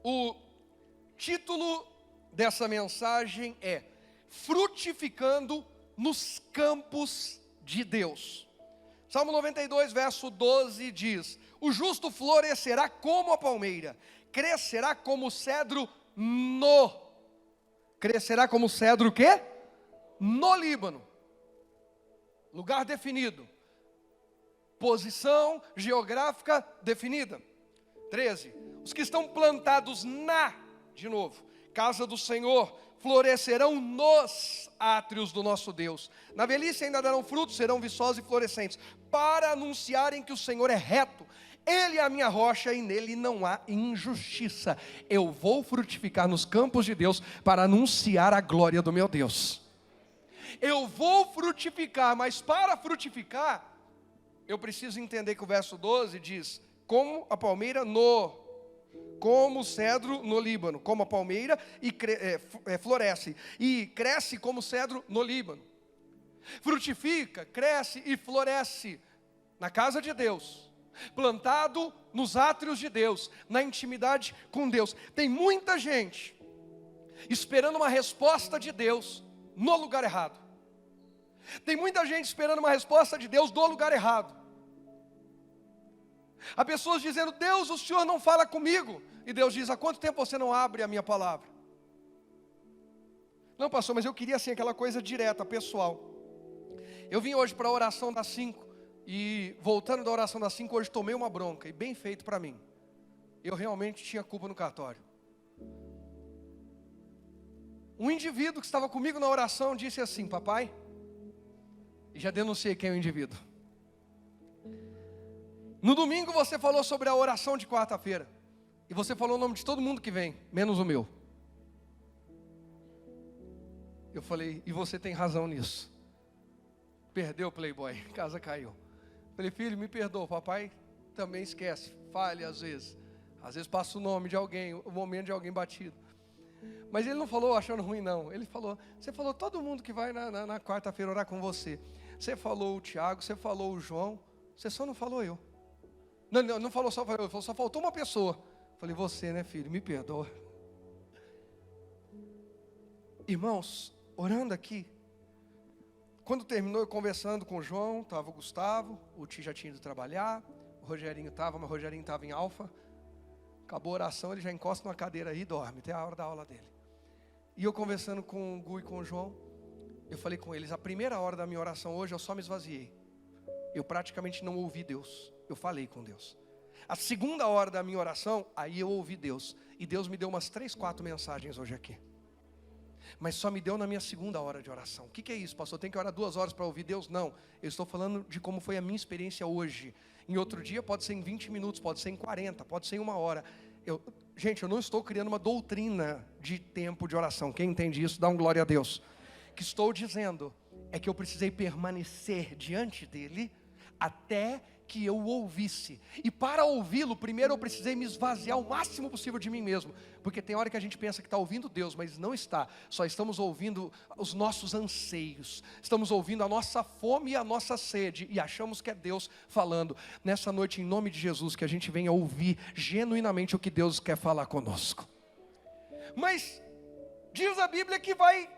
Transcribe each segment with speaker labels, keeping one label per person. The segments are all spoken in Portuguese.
Speaker 1: O título dessa mensagem é Frutificando nos Campos de Deus. Salmo 92, verso 12 diz: o justo florescerá como a palmeira, crescerá como o cedro Crescerá como o cedro o quê? No Líbano. Lugar definido. Posição geográfica definida. 13. Os que estão plantados de novo, casa do Senhor, florescerão nos átrios do nosso Deus. Na velhice ainda darão frutos, serão viçosos e florescentes, para anunciarem que o Senhor é reto. Ele é a minha rocha e nele não há injustiça. Eu vou frutificar nos campos de Deus para anunciar a glória do meu Deus. Eu vou frutificar, mas para frutificar, eu preciso entender que o verso 12 diz: como a palmeira como o cedro no Líbano, como a palmeira e floresce, e cresce como o cedro no Líbano. Frutifica, cresce e floresce na casa de Deus, plantado nos átrios de Deus, na intimidade com Deus. Tem muita gente esperando uma resposta de Deus no lugar errado. Tem muita gente esperando uma resposta de Deus do lugar errado. Há pessoas dizendo: Deus, o Senhor não fala comigo. E Deus diz: há quanto tempo você não abre a minha palavra? Não, pastor, mas eu queria assim aquela coisa direta, pessoal. Eu vim hoje para a oração das 5. E voltando da oração das 5, hoje tomei uma bronca. E bem feito para mim. Eu realmente tinha culpa no cartório. Um indivíduo que estava comigo na oração disse assim: papai, e já denunciei quem é o indivíduo. No domingo você falou sobre a oração de quarta-feira. E você falou o nome de todo mundo que vem, menos o meu. Eu falei: e você tem razão nisso. Perdeu o playboy, casa caiu. Falei: filho, me perdoa, papai também esquece, falha às vezes. Às vezes passa o nome de alguém, o momento de alguém batido. Mas ele não falou achando ruim não. Ele falou: você falou todo mundo que vai na quarta-feira orar com você. Você falou o Tiago, você falou o João, você só não falou eu. Não falou só eu, falou, só faltou uma pessoa. Falei: você, né, filho, me perdoa. Irmãos, orando aqui, quando terminou eu conversando com o João, estava o Gustavo, o Ti já tinha ido trabalhar, o Rogerinho estava, mas o Rogerinho estava em Alfa. Acabou a oração, ele já encosta numa cadeira aí e dorme, até a hora da aula dele. E eu conversando com o Gu e com o João, eu falei com eles: a primeira hora da minha oração hoje eu só me esvaziei. Eu praticamente não ouvi Deus, eu falei com Deus. A segunda hora da minha oração, aí eu ouvi Deus. E Deus me deu umas 3, 4 mensagens hoje aqui. Mas só me deu na minha segunda hora de oração. O que é isso, pastor? Tem que orar 2 horas para ouvir Deus? Não, eu estou falando de como foi a minha experiência hoje. Em outro dia pode ser em 20 minutos, pode ser em 40, pode ser em 1 hora. Gente, eu não estou criando uma doutrina de tempo de oração. Quem entende isso, dá um glória a Deus. O que estou dizendo é que eu precisei permanecer diante dele até que eu o ouvisse. E para ouvi-lo, primeiro eu precisei me esvaziar o máximo possível de mim mesmo. Porque tem hora que a gente pensa que está ouvindo Deus, mas não está. Só estamos ouvindo os nossos anseios. Estamos ouvindo a nossa fome e a nossa sede. E achamos que é Deus falando. Nessa noite, em nome de Jesus, que a gente venha ouvir genuinamente o que Deus quer falar conosco. Mas diz a Bíblia que vai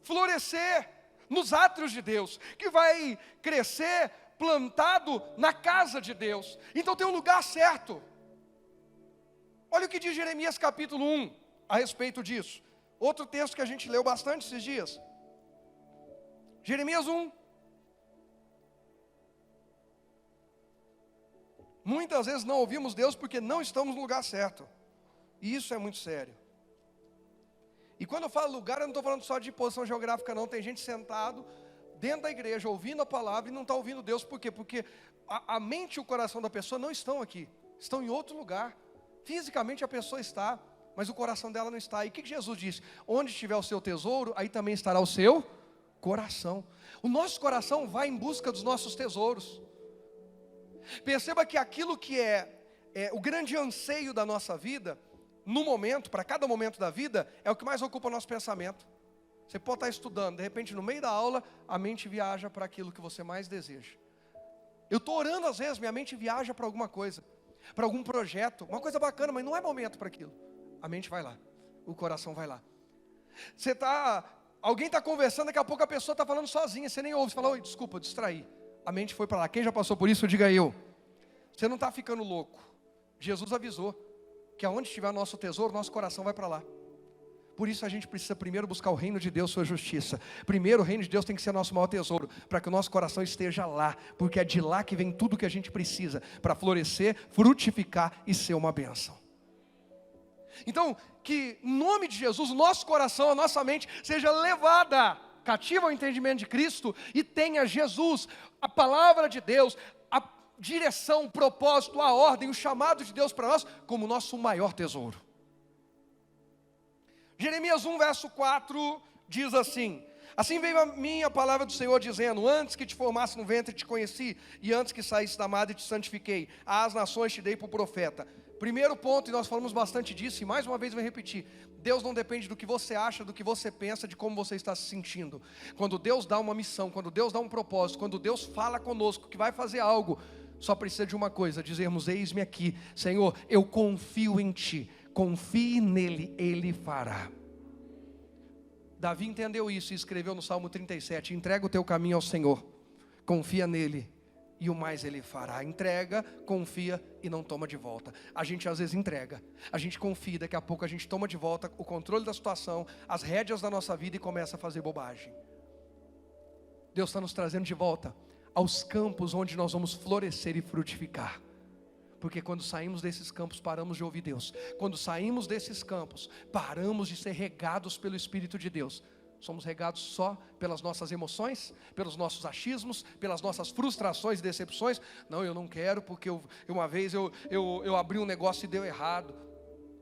Speaker 1: florescer nos átrios de Deus. Que vai crescer plantado na casa de Deus. Então tem um lugar certo. Olha o que diz Jeremias capítulo 1 a respeito disso. Outro texto que a gente leu bastante esses dias. Jeremias 1. Muitas vezes não ouvimos Deus porque não estamos no lugar certo. E isso é muito sério. E quando eu falo lugar, eu não estou falando só de posição geográfica não. Tem gente sentado dentro da igreja, ouvindo a palavra e não está ouvindo Deus. Por quê? Porque a mente e o coração da pessoa não estão aqui. Estão em outro lugar. Fisicamente a pessoa está, mas o coração dela não está. E o que Jesus disse? Onde estiver o seu tesouro, aí também estará o seu coração. O nosso coração vai em busca dos nossos tesouros. Perceba que aquilo que é o grande anseio da nossa vida, no momento, para cada momento da vida, é o que mais ocupa o nosso pensamento. Você pode estar estudando, de repente no meio da aula, a mente viaja para aquilo que você mais deseja. Eu estou orando às vezes, minha mente viaja para alguma coisa, para algum projeto, uma coisa bacana, mas não é momento para aquilo. a mente vai lá, o coração vai lá. Alguém está conversando, daqui a pouco a pessoa está falando sozinha, você nem ouve, você fala, oi, desculpa, eu distraí. A mente foi para lá. Quem já passou por isso, diga eu. Você não está ficando louco. Jesus avisou que aonde estiver nosso tesouro, nosso coração vai para lá. Por isso a gente precisa primeiro buscar o reino de Deus, sua justiça. Primeiro o reino de Deus tem que ser nosso maior tesouro, para que o nosso coração esteja lá, porque é de lá que vem tudo que a gente precisa, para florescer, frutificar e ser uma bênção. Então, que em nome de Jesus, o nosso coração, a nossa mente, seja levada cativa ao entendimento de Cristo, e tenha Jesus, a palavra de Deus, a direção, o propósito, a ordem, o chamado de Deus para nós, como nosso maior tesouro. Jeremias 1, verso 4, diz assim: assim veio a mim a palavra do Senhor, dizendo: antes que te formasse no ventre te conheci, e antes que saísse da madre te santifiquei, às nações te dei por profeta. Primeiro ponto, e nós falamos bastante disso, e mais uma vez eu vou repetir: Deus não depende do que você acha, do que você pensa, de como você está se sentindo. Quando Deus dá uma missão, quando Deus dá um propósito, quando Deus fala conosco que vai fazer algo, só precisa de uma coisa: dizermos, eis-me aqui, Senhor, eu confio em Ti. Confie nele, Ele fará. Davi entendeu isso e escreveu no Salmo 37, entrega o teu caminho ao Senhor, confia nele, e o mais Ele fará. Entrega, confia e não toma de volta. A gente às vezes entrega, a gente confia, daqui a pouco a gente toma de volta o controle da situação, as rédeas da nossa vida, e começa a fazer bobagem. Deus está nos trazendo de volta aos campos onde nós vamos florescer e frutificar. Porque quando saímos desses campos, paramos de ouvir Deus. Quando saímos desses campos, paramos de ser regados pelo Espírito de Deus. Somos regados só pelas nossas emoções, pelos nossos achismos, pelas nossas frustrações e decepções. Não, eu não quero, porque uma vez eu abri um negócio e deu errado.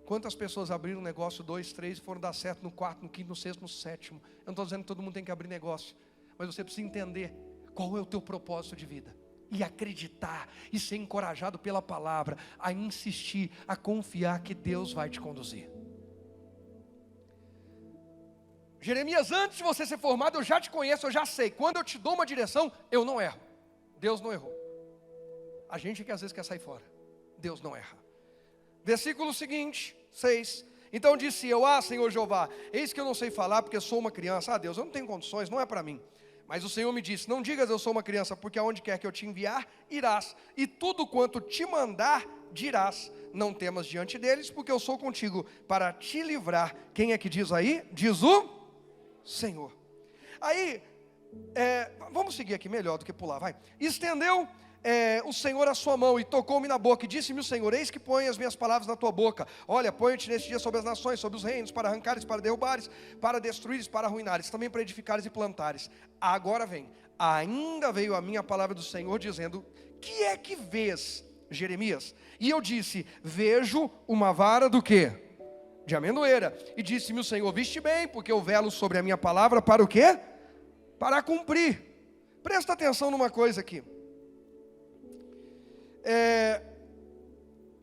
Speaker 1: Quantas pessoas abriram um negócio, 2, 3, e foram dar certo no quarto, no quinto, no sexto, no sétimo? Eu não estou dizendo que todo mundo tem que abrir negócio, mas você precisa entender qual é o teu propósito de vida. E acreditar, e ser encorajado pela palavra, a insistir, a confiar que Deus vai te conduzir. Jeremias, antes de você ser formado, eu já te conheço, eu já sei. Quando eu te dou uma direção, eu não erro. Deus não errou. A gente que às vezes quer sair fora. Deus não erra. Versículo seguinte, 6. Então disse eu, Senhor Jeová, eis que eu não sei falar, porque sou uma criança. Deus, eu não tenho condições, não é para mim. Mas o Senhor me disse, não digas eu sou uma criança, porque aonde quer que eu te enviar, irás, e tudo quanto te mandar, dirás. Não temas diante deles, porque eu sou contigo, para te livrar. Quem é que diz aí? Diz o Senhor. Aí, vamos seguir aqui melhor do que pular, vai. Estendeu o Senhor a sua mão e tocou-me na boca, e disse-me o Senhor, eis que põe as minhas palavras na tua boca. Olha, põe-te neste dia sobre as nações, sobre os reinos, para arrancares, para derrubares, para destruires, para arruinares, também para edificares e plantares. Agora vem, ainda veio a minha palavra do Senhor, dizendo, que é que vês, Jeremias? E eu disse, vejo uma vara do quê? De amendoeira. E disse-me o Senhor, viste bem, porque eu velo sobre a minha palavra para o quê? Para cumprir. Presta atenção numa coisa aqui.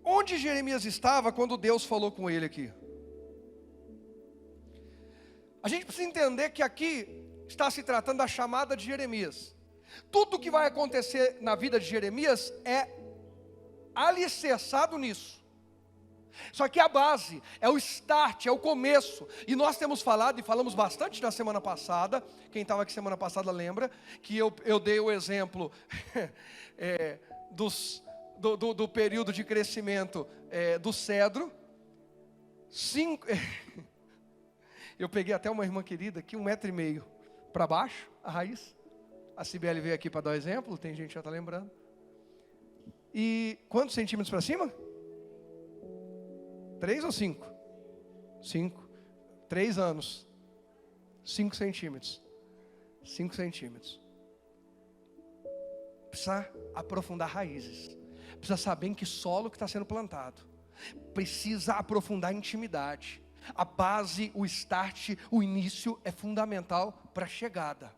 Speaker 1: Onde Jeremias estava quando Deus falou com ele aqui? A gente precisa entender que aqui está se tratando da chamada de Jeremias. Tudo que vai acontecer na vida de Jeremias é alicerçado nisso. Só que a base, é o start, é o começo. E nós temos falado, e falamos bastante na semana passada. Quem estava aqui semana passada lembra que eu dei o exemplo do período de crescimento do cedro. Eu peguei até uma irmã querida aqui, 1,5 metro para baixo, a raiz. A Cibele veio aqui para dar o exemplo, tem gente que já está lembrando. E quantos centímetros para cima? 3 ou 5? 5. 3 anos. 5 centímetros. 5 centímetros. Precisa aprofundar raízes. Precisa saber em que solo que está sendo plantado. Precisa aprofundar a intimidade. A base, o start, o início é fundamental para a chegada.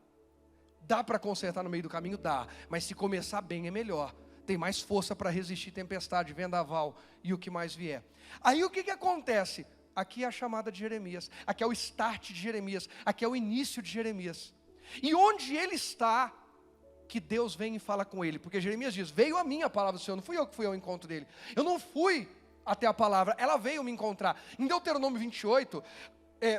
Speaker 1: Dá para consertar no meio do caminho? Dá. Mas se começar bem é melhor. Tem mais força para resistir tempestade, vendaval e o que mais vier. Aí o que acontece? Aqui é a chamada de Jeremias. Aqui é o start de Jeremias. Aqui é o início de Jeremias. E onde ele está, que Deus vem e fala com ele. Porque Jeremias diz, veio a mim a palavra do Senhor. Não fui eu que fui ao encontro dele. Eu não fui até a palavra, ela veio me encontrar. Em Deuteronômio 28,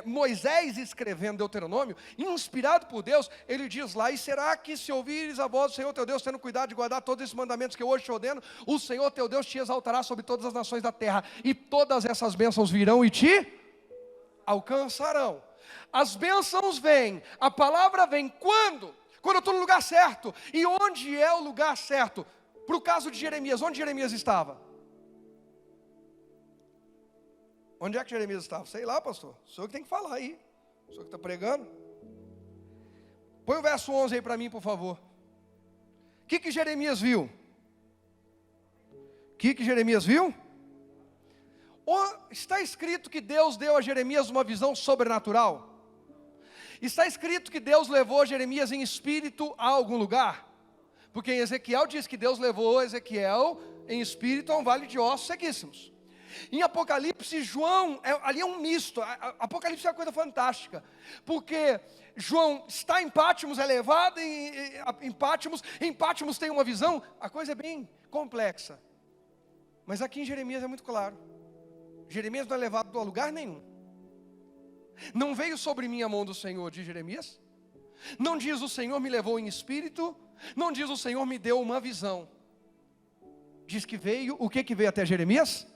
Speaker 1: Moisés escrevendo Deuteronômio, inspirado por Deus, ele diz lá: e será que se ouvires a voz do Senhor teu Deus, tendo cuidado de guardar todos esses mandamentos que eu hoje te ordeno, o Senhor teu Deus te exaltará sobre todas as nações da terra, e todas essas bênçãos virão e te alcançarão. As bênçãos vêm, a palavra vem quando? Quando eu estou no lugar certo. E onde é o lugar certo? Para o caso de Jeremias, onde Jeremias estava? Onde é que Jeremias estava? Sei lá, pastor, o senhor que tem que falar aí, o senhor que está pregando. Põe o verso 11 aí para mim, por favor. O que Jeremias viu? O que Jeremias viu? Está escrito que Deus deu a Jeremias uma visão sobrenatural? Está escrito que Deus levou Jeremias em espírito a algum lugar? Porque em Ezequiel diz que Deus levou Ezequiel em espírito a um vale de ossos sequíssimos. Em Apocalipse, João, ali é um misto. Apocalipse é uma coisa fantástica, porque João está em Pátimos, é levado em Pátimos tem uma visão, a coisa é bem complexa. Mas aqui em Jeremias é muito claro. Jeremias não é levado a lugar nenhum. Não veio sobre mim a mão do Senhor, diz Jeremias. Não diz o Senhor me levou em espírito. Não diz o Senhor me deu uma visão. Diz que veio, o que veio até Jeremias?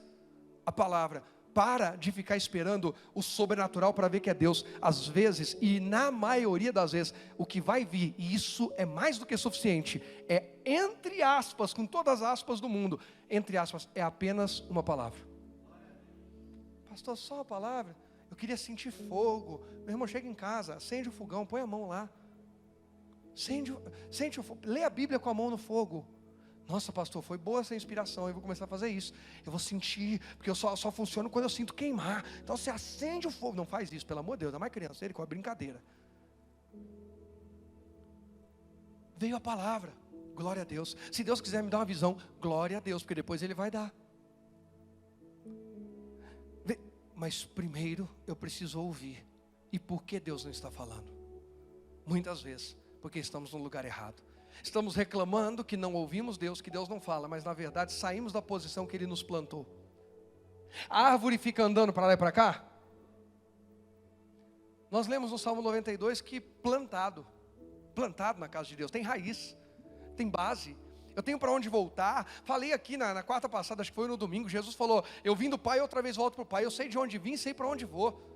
Speaker 1: A palavra. Para de ficar esperando o sobrenatural para ver que é Deus. Às vezes, e na maioria das vezes, o que vai vir, e isso é mais do que suficiente, é entre aspas, com todas as aspas do mundo, entre aspas, é apenas uma palavra. Pastor, só uma palavra? Eu queria sentir fogo. Meu irmão, chega em casa, acende o fogão, põe a mão lá. Sente o fogo, lê a Bíblia com a mão no fogo. Nossa, pastor, foi boa essa inspiração, eu vou começar a fazer isso. Eu vou sentir, porque eu só funciono quando eu sinto queimar. Então você acende o fogo. Não faz isso, pelo amor de Deus, ainda mais criança, ele com a brincadeira. Veio a palavra, glória a Deus. Se Deus quiser me dar uma visão, glória a Deus, porque depois Ele vai dar. Mas primeiro eu preciso ouvir. E por que Deus não está falando? Muitas vezes, porque estamos no lugar errado. Estamos reclamando que não ouvimos Deus, que Deus não fala, mas na verdade saímos da posição que Ele nos plantou. A árvore fica andando para lá e para cá. Nós lemos no Salmo 92 que plantado na casa de Deus, tem raiz, tem base. Eu tenho para onde voltar. Falei aqui na quarta passada, acho que foi no domingo, Jesus falou: eu vim do Pai, outra vez volto para o Pai. Eu sei de onde vim, sei para onde vou.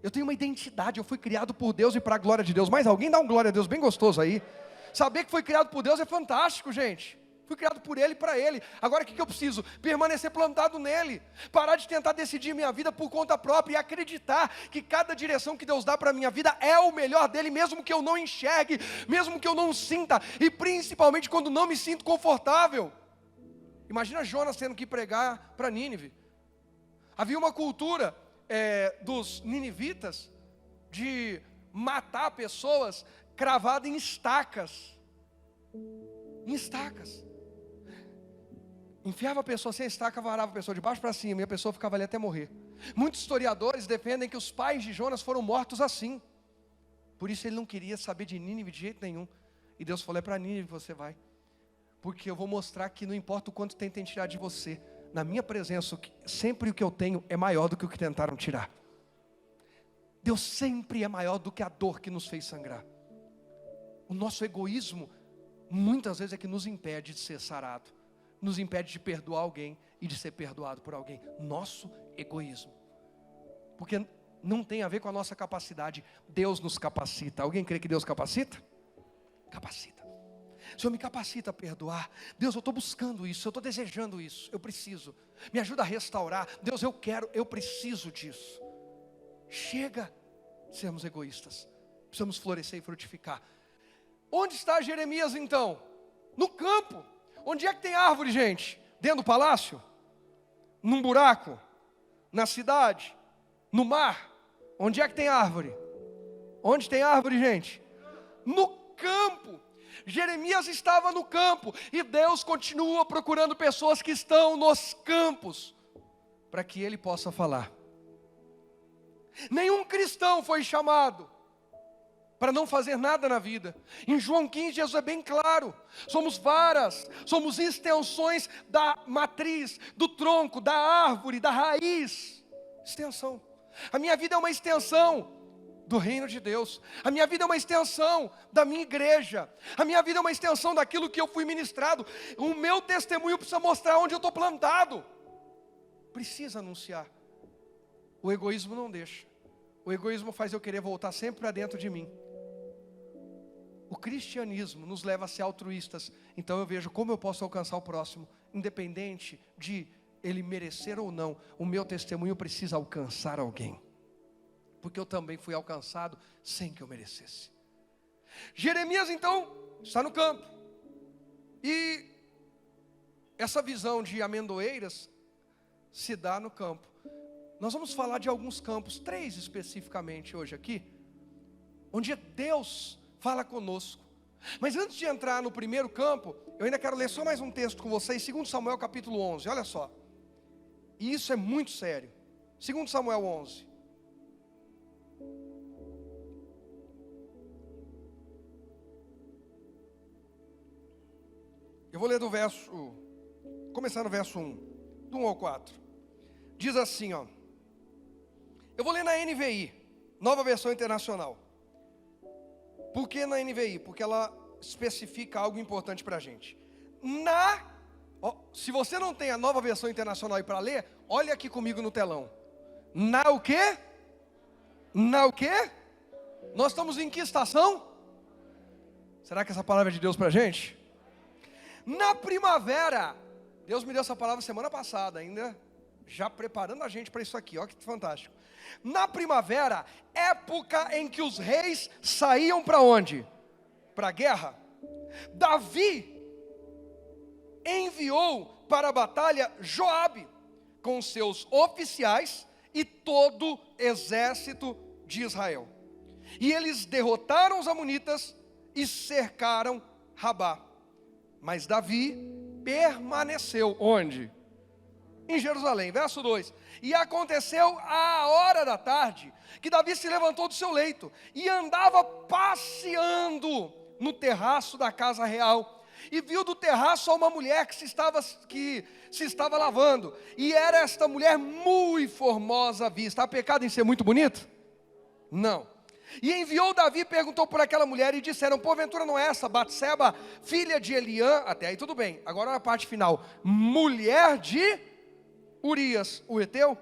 Speaker 1: Eu tenho uma identidade, eu fui criado por Deus e para a glória de Deus. Mas alguém dá um glória a Deus bem gostoso aí. Saber que foi criado por Deus é fantástico, gente. Fui criado por Ele e para Ele. Agora o que eu preciso? Permanecer plantado nele. Parar de tentar decidir minha vida por conta própria e acreditar que cada direção que Deus dá para a minha vida é o melhor dele, mesmo que eu não enxergue, mesmo que eu não sinta, e principalmente quando não me sinto confortável. Imagina Jonas tendo que pregar para Nínive. Havia uma cultura dos ninivitas de matar pessoas cravada em estacas. Em estacas. Enfiava a pessoa sem estaca, varava a pessoa de baixo para cima, e a pessoa ficava ali até morrer. Muitos historiadores defendem que os pais de Jonas foram mortos assim. Por isso ele não queria saber de Nínive de jeito nenhum. E Deus falou: é para Nínive que você vai, porque eu vou mostrar que não importa o quanto tentem tirar de você, na minha presença, sempre o que eu tenho é maior do que o que tentaram tirar. Deus sempre é maior do que a dor que nos fez sangrar. O nosso egoísmo muitas vezes é que nos impede de ser sarado, nos impede de perdoar alguém e de ser perdoado por alguém. Nosso egoísmo. Porque não tem a ver com a nossa capacidade. Deus nos capacita. Alguém crê que Deus capacita? Capacita. O Senhor me capacita a perdoar. Deus, eu estou buscando isso, eu estou desejando isso, eu preciso. Me ajuda a restaurar. Deus, eu quero, eu preciso disso. Chega de sermos egoístas. Precisamos florescer e frutificar. Onde está Jeremias então? No campo. Onde é que tem árvore, gente? Dentro do palácio? Num buraco? Na cidade? No mar? Onde é que tem árvore? Onde tem árvore, gente? No campo. Jeremias estava no campo, e Deus continua procurando pessoas que estão nos campos, para que Ele possa falar. Nenhum cristão foi chamado para não fazer nada na vida. Em João 15, Jesus é bem claro: somos varas, somos extensões da matriz, do tronco, da árvore, da raiz. Extensão. A minha vida é uma extensão do reino de Deus. A minha vida é uma extensão da minha igreja. A minha vida é uma extensão daquilo que eu fui ministrado. O meu testemunho precisa mostrar onde eu estou plantado. Precisa anunciar. O egoísmo não deixa. O egoísmo faz eu querer voltar sempre para dentro de mim. O cristianismo nos leva a ser altruístas. Então eu vejo como eu posso alcançar o próximo, independente de ele merecer ou não. O meu testemunho precisa alcançar alguém, porque eu também fui alcançado sem que eu merecesse. Jeremias então está no campo, e essa visão de amendoeiras se dá no campo. Nós vamos falar de alguns campos, 3 especificamente hoje aqui, onde Deus fala conosco. Mas antes de entrar no primeiro campo, eu ainda quero ler só mais um texto com vocês, 2 Samuel capítulo 11, olha só. E isso é muito sério. 2 Samuel 11. Eu vou ler do verso, começar no verso 1, do 1 ao 4. Diz assim, ó. Eu vou ler na NVI, Nova Versão Internacional. Por que na NVI? Porque ela especifica algo importante para a gente. Se você não tem a Nova Versão Internacional aí para ler, olha aqui comigo no telão. Na o quê? Na o quê? Nós estamos em que estação? Será que essa palavra é de Deus para a gente? Na primavera. Deus me deu essa palavra semana passada ainda, já preparando a gente para isso aqui, olha que fantástico. Na primavera, época em que os reis saíam para onde? Para a guerra. Davi enviou para a batalha Joabe, com seus oficiais e todo o exército de Israel. E eles derrotaram os amonitas e cercaram Rabá. Mas Davi permaneceu onde? Em Jerusalém, verso 2. E aconteceu à hora da tarde, que Davi se levantou do seu leito, e andava passeando no terraço da casa real, e viu do terraço uma mulher que se estava lavando, e era esta mulher muito formosa à vista. Há pecado em ser muito bonito? Não. E enviou Davi, perguntou por aquela mulher, e disseram: porventura não é essa Batseba, filha de Eliã? Até aí tudo bem, agora na parte final, mulher de Urias, o heteu?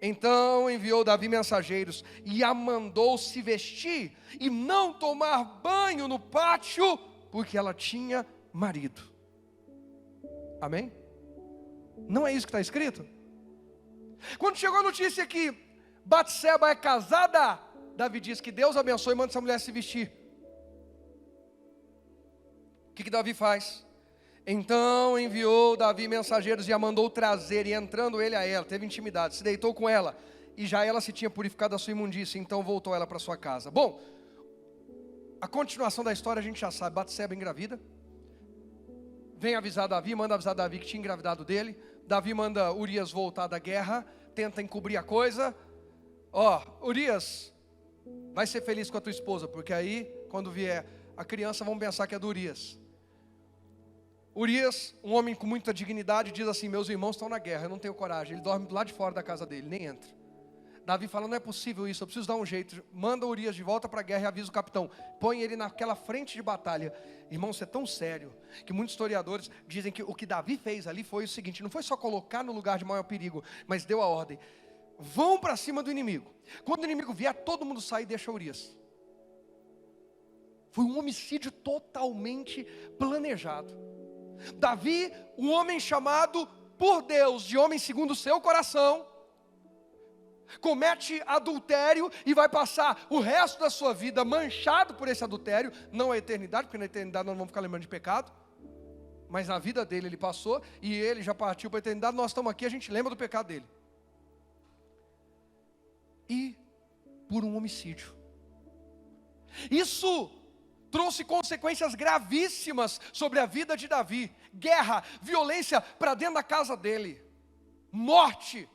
Speaker 1: Então enviou Davi mensageiros, e a mandou se vestir, e não tomar banho no pátio, porque ela tinha marido. Amém? Não é isso que está escrito? Quando chegou a notícia que Batseba é casada, Davi diz que Deus abençoe e manda essa mulher se vestir. O que Davi faz? Então enviou Davi mensageiros e a mandou trazer, e entrando ele a ela, teve intimidade, se deitou com ela, e já ela se tinha purificado da sua imundícia, então voltou ela para sua casa. Bom, a continuação da história a gente já sabe. Batseba engravida, vem avisar Davi, manda avisar Davi que tinha engravidado dele. Davi manda Urias voltar da guerra, tenta encobrir a coisa. Urias, vai ser feliz com a tua esposa, porque aí, quando vier a criança, vão pensar que é do Urias. Urias, um homem com muita dignidade, diz assim: meus irmãos estão na guerra, eu não tenho coragem. Ele dorme do lado de fora da casa dele, nem entra. Davi fala: não é possível isso, eu preciso dar um jeito. Manda Urias de volta para a guerra e avisa o capitão, põe ele naquela frente de batalha. Irmão, isso é tão sério, que muitos historiadores dizem que o que Davi fez ali foi o seguinte: não foi só colocar no lugar de maior perigo, mas deu a ordem: vão para cima do inimigo. Quando o inimigo vier, todo mundo sai e deixa Urias. Foi um homicídio totalmente planejado. Davi, um homem chamado por Deus de homem segundo o seu coração, comete adultério e vai passar o resto da sua vida manchado por esse adultério. Não a eternidade, porque na eternidade nós não vamos ficar lembrando de pecado, mas na vida dele ele passou, e ele já partiu para a eternidade. Nós estamos aqui, a gente lembra do pecado dele. E por um homicídio. Isso trouxe consequências gravíssimas sobre a vida de Davi. Guerra, violência para dentro da casa dele, morte.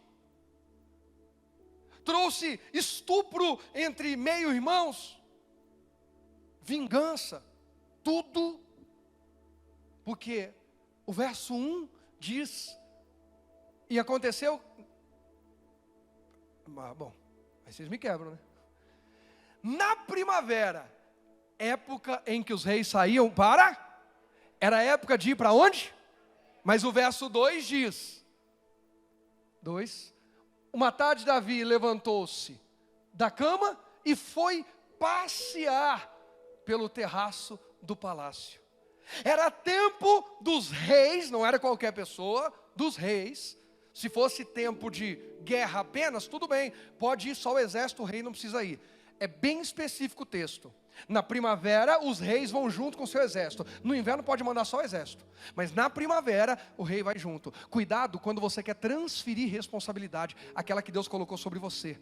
Speaker 1: Trouxe estupro entre meio-irmãos. vingança, tudo, porque o verso 1 diz, e aconteceu, bom, aí vocês me quebram, né? Na primavera, época em que os reis saíam era época de ir para onde? Mas o verso 2 diz, uma tarde Davi levantou-se da cama e foi passear pelo terraço do palácio. Era tempo dos reis, não era qualquer pessoa, dos reis. Se fosse tempo de guerra apenas, tudo bem, pode ir só o exército, o rei não precisa ir. É bem específico o texto. Na primavera, os reis vão junto com o seu exército. No inverno pode mandar só o exército. Mas na primavera, o rei vai junto. Cuidado quando você quer transferir responsabilidade, aquela que Deus colocou sobre você.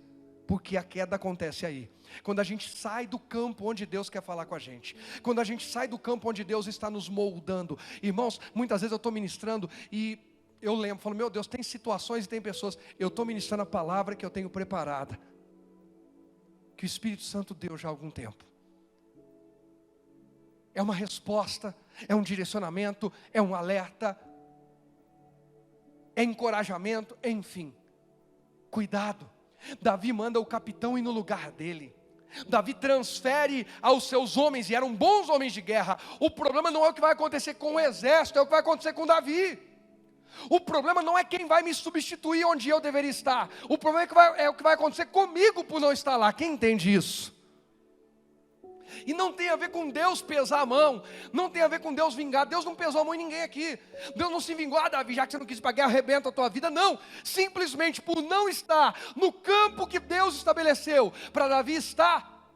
Speaker 1: Porque a queda acontece aí. Quando a gente sai do campo onde Deus quer falar com a gente. Quando a gente sai do campo onde Deus está nos moldando. Irmãos, muitas vezes eu estou ministrando e eu lembro, falo, meu Deus, tem situações e tem pessoas. Eu estou ministrando a palavra que eu tenho preparada, que o Espírito Santo deu já há algum tempo. É uma resposta, é um direcionamento, é um alerta, é encorajamento, enfim. Cuidado. Davi manda o capitão ir no lugar dele. Davi transfere aos seus homens, e eram bons homens de guerra. O problema não é o que vai acontecer com o exército, é o que vai acontecer com Davi. O problema não é quem vai me substituir onde eu deveria estar. O problema é o que vai acontecer comigo por não estar lá. Quem entende isso? E não tem a ver com Deus pesar a mão, não tem a ver com Deus vingar. Deus não pesou a mão em ninguém aqui. Deus não se vingou, Davi, já que você não quis ir para a guerra, arrebenta a tua vida. Não, simplesmente por não estar no campo que Deus estabeleceu para Davi estar,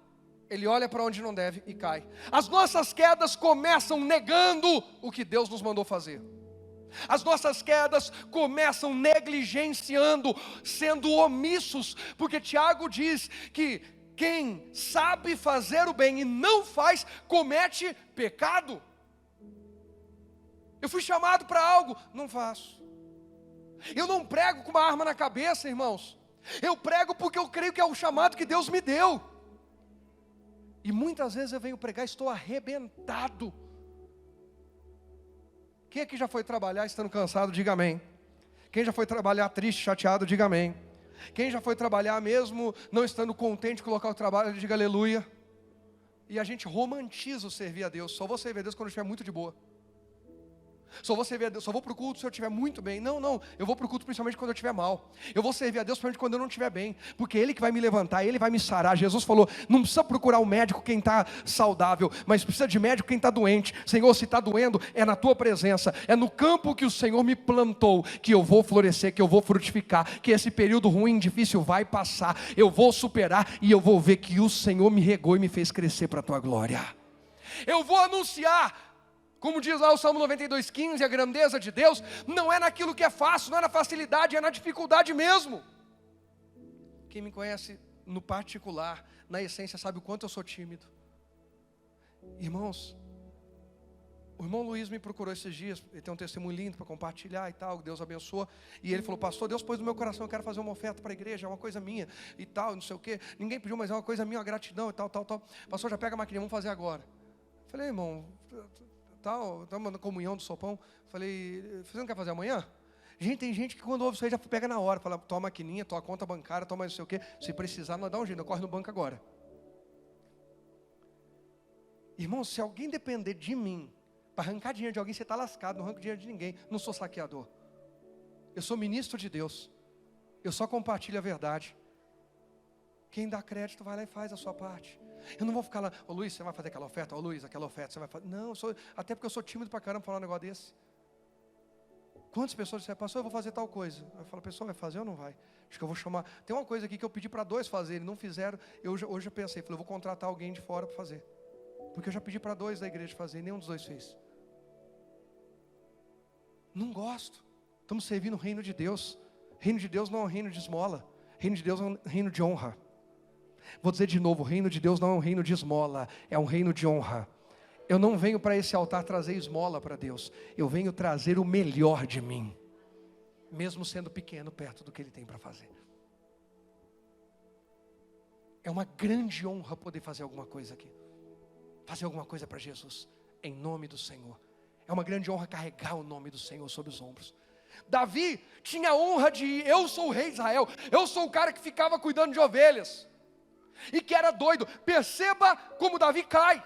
Speaker 1: ele olha para onde não deve e cai. As nossas quedas começam negando o que Deus nos mandou fazer. As nossas quedas começam negligenciando, sendo omissos, porque Tiago diz que quem sabe fazer o bem e não faz, comete pecado. Eu fui chamado para algo, não faço. Eu não prego com uma arma na cabeça, irmãos. Eu prego porque eu creio que é o chamado que Deus me deu. E muitas vezes eu venho pregar, estou arrebentado. Quem aqui já foi trabalhar estando cansado, diga amém. Quem já foi trabalhar triste, chateado, diga amém. Quem já foi trabalhar mesmo não estando contente com o local de trabalho, diga aleluia. E a gente romantiza o servir a Deus. Só vou servir a Deus quando eu estiver muito de boa. Só vou servir a Deus, só vou para o culto se eu estiver muito bem. Não, eu vou para o culto principalmente quando eu estiver mal. Eu vou servir a Deus principalmente quando eu não estiver bem, porque Ele que vai me levantar, Ele vai me sarar. Jesus falou, não precisa procurar o médico quem está saudável, mas precisa de médico quem está doente. Senhor, se está doendo, é na Tua presença, é no campo que o Senhor me plantou, que eu vou florescer, que eu vou frutificar, que esse período ruim, difícil vai passar, eu vou superar e eu vou ver que o Senhor me regou e me fez crescer para a Tua glória. Eu vou anunciar, como diz lá o Salmo 92:15, a grandeza de Deus não é naquilo que é fácil, não é na facilidade, é na dificuldade mesmo. Quem me conhece no particular, na essência, sabe o quanto eu sou tímido. Irmãos, o irmão Luiz me procurou esses dias, ele tem um testemunho lindo para compartilhar e tal, Deus abençoa. E ele falou, pastor, Deus pôs no meu coração, eu quero fazer uma oferta para a igreja, é uma coisa minha e tal, não sei o quê. Ninguém pediu, mas é uma coisa minha, uma gratidão e tal. Pastor, já pega a maquininha, vamos fazer agora. Falei, irmão, estamos na comunhão do sopão. Falei, você não quer fazer amanhã? Gente, tem gente que quando ouve isso aí já pega na hora. Fala, toma a maquininha, toma a conta bancária, toma não sei o quê. Se precisar, nós dá um jeito, corre no banco agora. Irmão, se alguém depender de mim, para arrancar dinheiro de alguém, você está lascado. Não arranco dinheiro de ninguém, não sou saqueador. Eu sou ministro de Deus. Eu só compartilho a verdade. Quem dá crédito vai lá e faz a sua parte. Eu não vou ficar lá, ô Luiz, você vai fazer aquela oferta? Ô Luiz, aquela oferta você vai fazer? Não, até porque eu sou tímido pra caramba falar um negócio desse. Quantas pessoas disseram, pastor, eu vou fazer tal coisa? Eu falo, pessoal, vai fazer ou não vai? Acho que eu vou chamar. Tem uma coisa aqui que eu pedi para 2 fazerem, não fizeram. Hoje eu pensei, falei, eu vou contratar alguém de fora para fazer. Porque eu já pedi para 2 da igreja fazer, e nenhum dos 2 fez. Não gosto. Estamos servindo o reino de Deus. Reino de Deus não é um reino de esmola. Reino de Deus é um reino de honra. Vou dizer de novo, o reino de Deus não é um reino de esmola, é um reino de honra. Eu não venho para esse altar trazer esmola para Deus, eu venho trazer o melhor de mim, mesmo sendo pequeno perto do que Ele tem para fazer. É uma grande honra poder fazer alguma coisa aqui. fazer alguma coisa para Jesus, em nome do Senhor. É uma grande honra carregar o nome do Senhor sobre os ombros. Davi tinha a honra de, eu sou o rei de Israel, eu sou o cara que ficava cuidando de ovelhas, e que era doido. Perceba como Davi cai,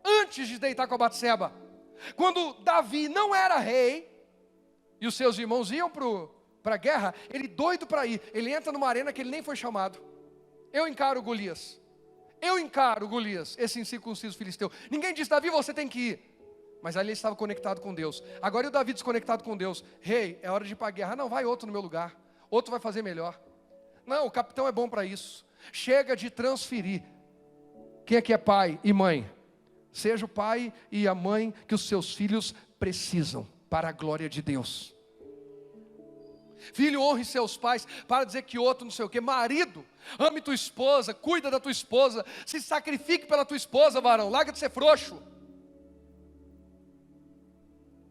Speaker 1: antes de deitar com a Batseba. Quando Davi não era rei, e os seus irmãos iam para a guerra, ele doido para ir, ele entra numa arena que ele nem foi chamado. Eu encaro Golias, esse incircunciso filisteu. Ninguém disse, Davi, você tem que ir. Mas ali ele estava conectado com Deus. Agora e o Davi desconectado com Deus? Rei, é hora de ir para a guerra. Não, vai outro no meu lugar, outro vai fazer melhor. Não, o capitão é bom para isso. Chega de transferir. Quem aqui é pai e mãe? Seja o pai e a mãe que os seus filhos precisam, para a glória de Deus. Filho, honre seus pais, para dizer que outro não sei o que. Marido, ame tua esposa, cuida da tua esposa, se sacrifique pela tua esposa, varão, larga de ser frouxo.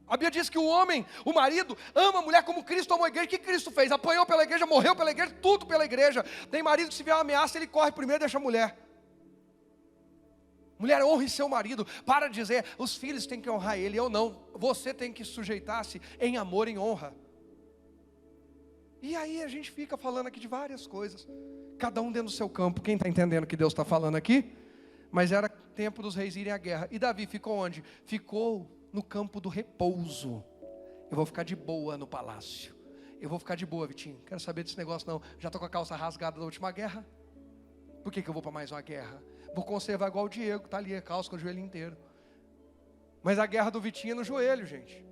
Speaker 1: A Bíblia diz que o homem, o marido, ama a mulher como Cristo amou a igreja. O que Cristo fez? Apanhou pela igreja, morreu pela igreja, tudo pela igreja. Tem marido que se vê uma ameaça, ele corre primeiro e deixa a mulher. Mulher, honre seu marido. Para de dizer, os filhos têm que honrar ele, eu não. Você tem que sujeitar-se em amor, em honra. E aí a gente fica falando aqui de várias coisas, cada um dentro do seu campo. Quem está entendendo o que Deus está falando aqui? Mas era tempo dos reis irem à guerra. E Davi ficou onde? Ficou no campo do repouso. Eu vou ficar de boa no palácio. Eu vou ficar de boa, Vitinho. Quero saber desse negócio não. Já estou com a calça rasgada da última guerra. Por que eu vou para mais uma guerra? Vou conservar igual o Diego, está ali a calça com o joelho inteiro. Mas a guerra do Vitinho é no joelho, gente.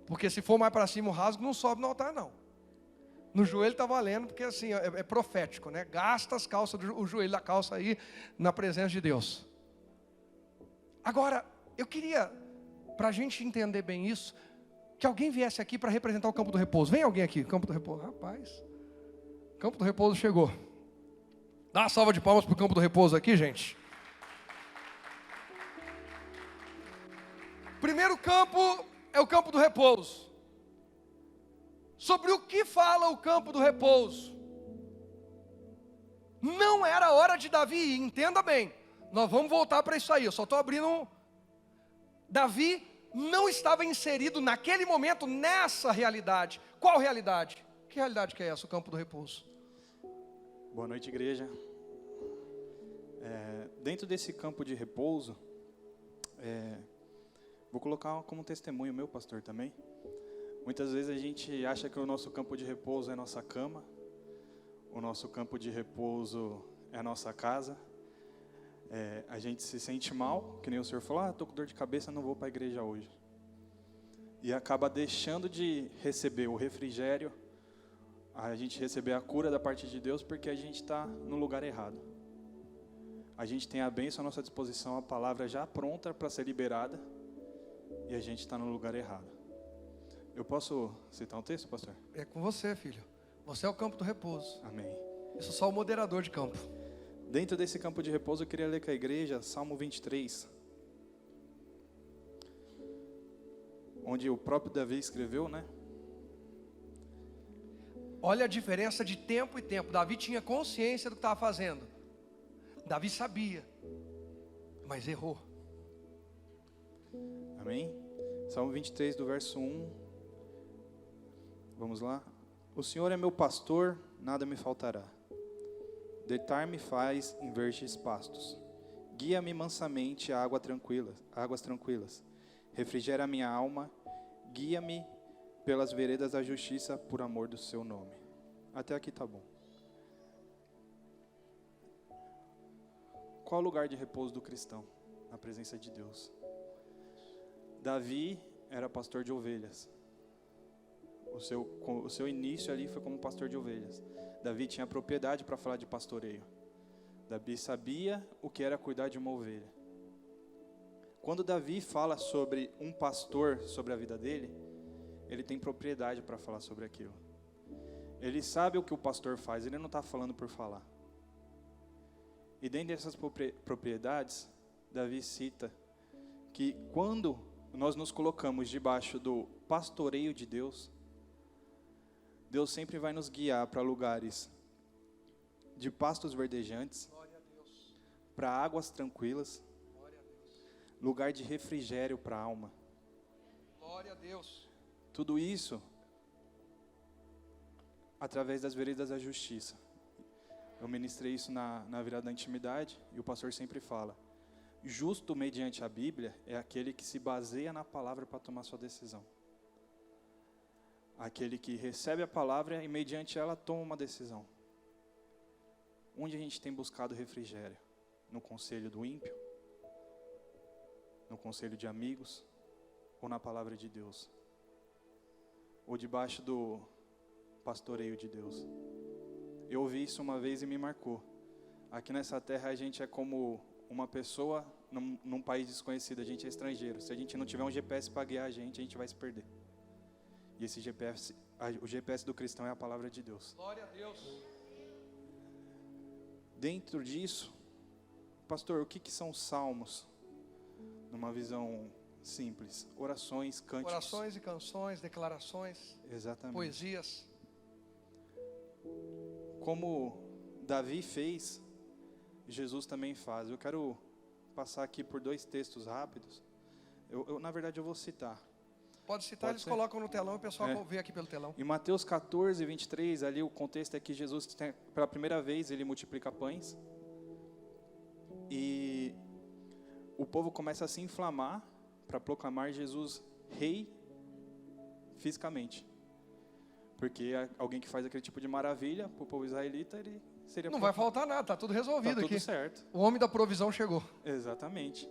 Speaker 1: Porque se for mais para cima o rasgo, não sobe no altar não. No joelho está valendo, porque assim, é profético, né? Gasta as calças, o joelho da calça aí, na presença de Deus. Agora, eu queria, para a gente entender bem isso, que alguém viesse aqui para representar o campo do repouso. Vem alguém aqui, campo do repouso. Rapaz, campo do repouso chegou. Dá uma salva de palmas para o campo do repouso aqui, gente. Primeiro campo é o campo do repouso. Sobre o que fala o campo do repouso? Não era hora de Davi ir, entenda bem. Nós vamos voltar para isso aí, eu só estou abrindo Davi não estava inserido naquele momento nessa realidade. Qual realidade? Que realidade que é essa, o campo do repouso?
Speaker 2: Boa noite, igreja. Dentro desse campo de repouso, vou colocar como testemunho meu, pastor, também. Muitas vezes a gente acha que o nosso campo de repouso é a nossa cama, o nosso campo de repouso é a nossa casa. A gente se sente mal, que nem o senhor falou, estou com dor de cabeça, não vou para a igreja hoje. E acaba deixando de receber o refrigério, a gente receber a cura da parte de Deus, porque a gente está no lugar errado. A gente tem a bênção à nossa disposição, a palavra já pronta para ser liberada, e a gente está no lugar errado. Eu posso citar um texto, pastor?
Speaker 1: É com você, filho. Você é o campo do repouso.
Speaker 2: Amém.
Speaker 1: Eu sou só o moderador de campo.
Speaker 2: Dentro desse campo de repouso, eu queria ler com a igreja Salmo 23, onde o próprio Davi escreveu, né?
Speaker 1: Olha a diferença de tempo e tempo. Davi tinha consciência do que estava fazendo. Davi sabia, mas errou.
Speaker 2: Amém? Salmo 23, do verso 1. Vamos lá? O Senhor é meu pastor, nada me faltará. Deitar-me faz em verdes pastos. Guia-me mansamente a águas tranquilas. Refrigera a minha alma. Guia-me pelas veredas da justiça por amor do seu nome. Até aqui tá bom. Qual o lugar de repouso do cristão? Na presença de Deus. Davi era pastor de ovelhas. O seu início ali foi como pastor de ovelhas. Davi tinha propriedade para falar de pastoreio. Davi sabia o que era cuidar de uma ovelha. Quando Davi fala sobre um pastor, sobre a vida dele, ele tem propriedade para falar sobre aquilo. Ele sabe o que o pastor faz, ele não está falando por falar. E dentro dessas propriedades, Davi cita que quando nós nos colocamos debaixo do pastoreio de Deus, Deus sempre vai nos guiar para lugares de pastos verdejantes, para águas tranquilas, lugar de refrigério para a alma.
Speaker 1: Glória a Deus.
Speaker 2: Tudo isso através das veredas da justiça. Eu ministrei isso na virada da intimidade e o pastor sempre fala: justo mediante a Bíblia é aquele que se baseia na palavra para tomar sua decisão. Aquele que recebe a palavra e mediante ela toma uma decisão. Onde a gente tem buscado refrigério? No conselho do ímpio? No conselho de amigos? Ou na palavra de Deus? Ou debaixo do pastoreio de Deus? Eu ouvi isso uma vez e me marcou. Aqui nessa terra a gente é como uma pessoa num país desconhecido, a gente é estrangeiro. Se a gente não tiver um GPS para guiar a gente vai se perder. E esse GPS, o GPS do cristão é a palavra de Deus.
Speaker 1: Glória a Deus.
Speaker 2: Dentro disso, pastor, o que são salmos? Numa visão simples: orações, cânticos.
Speaker 1: Orações e canções, declarações,
Speaker 2: Exatamente.
Speaker 1: poesias.
Speaker 2: Como Davi fez, Jesus também faz. Eu quero passar aqui por 2 textos rápidos. Na verdade, eu vou citar.
Speaker 1: Pode citar, eles colocam no telão e o pessoal vê aqui pelo telão.
Speaker 2: Em Mateus 14, 23, ali o contexto é que Jesus, pela primeira vez, ele multiplica pães. E o povo começa a se inflamar para proclamar Jesus rei fisicamente. Porque alguém que faz aquele tipo de maravilha para o povo israelita, ele seria...
Speaker 1: Não vai faltar nada, está tudo resolvido
Speaker 2: tudo
Speaker 1: aqui.
Speaker 2: Certo.
Speaker 1: O homem da provisão chegou.
Speaker 2: Exatamente.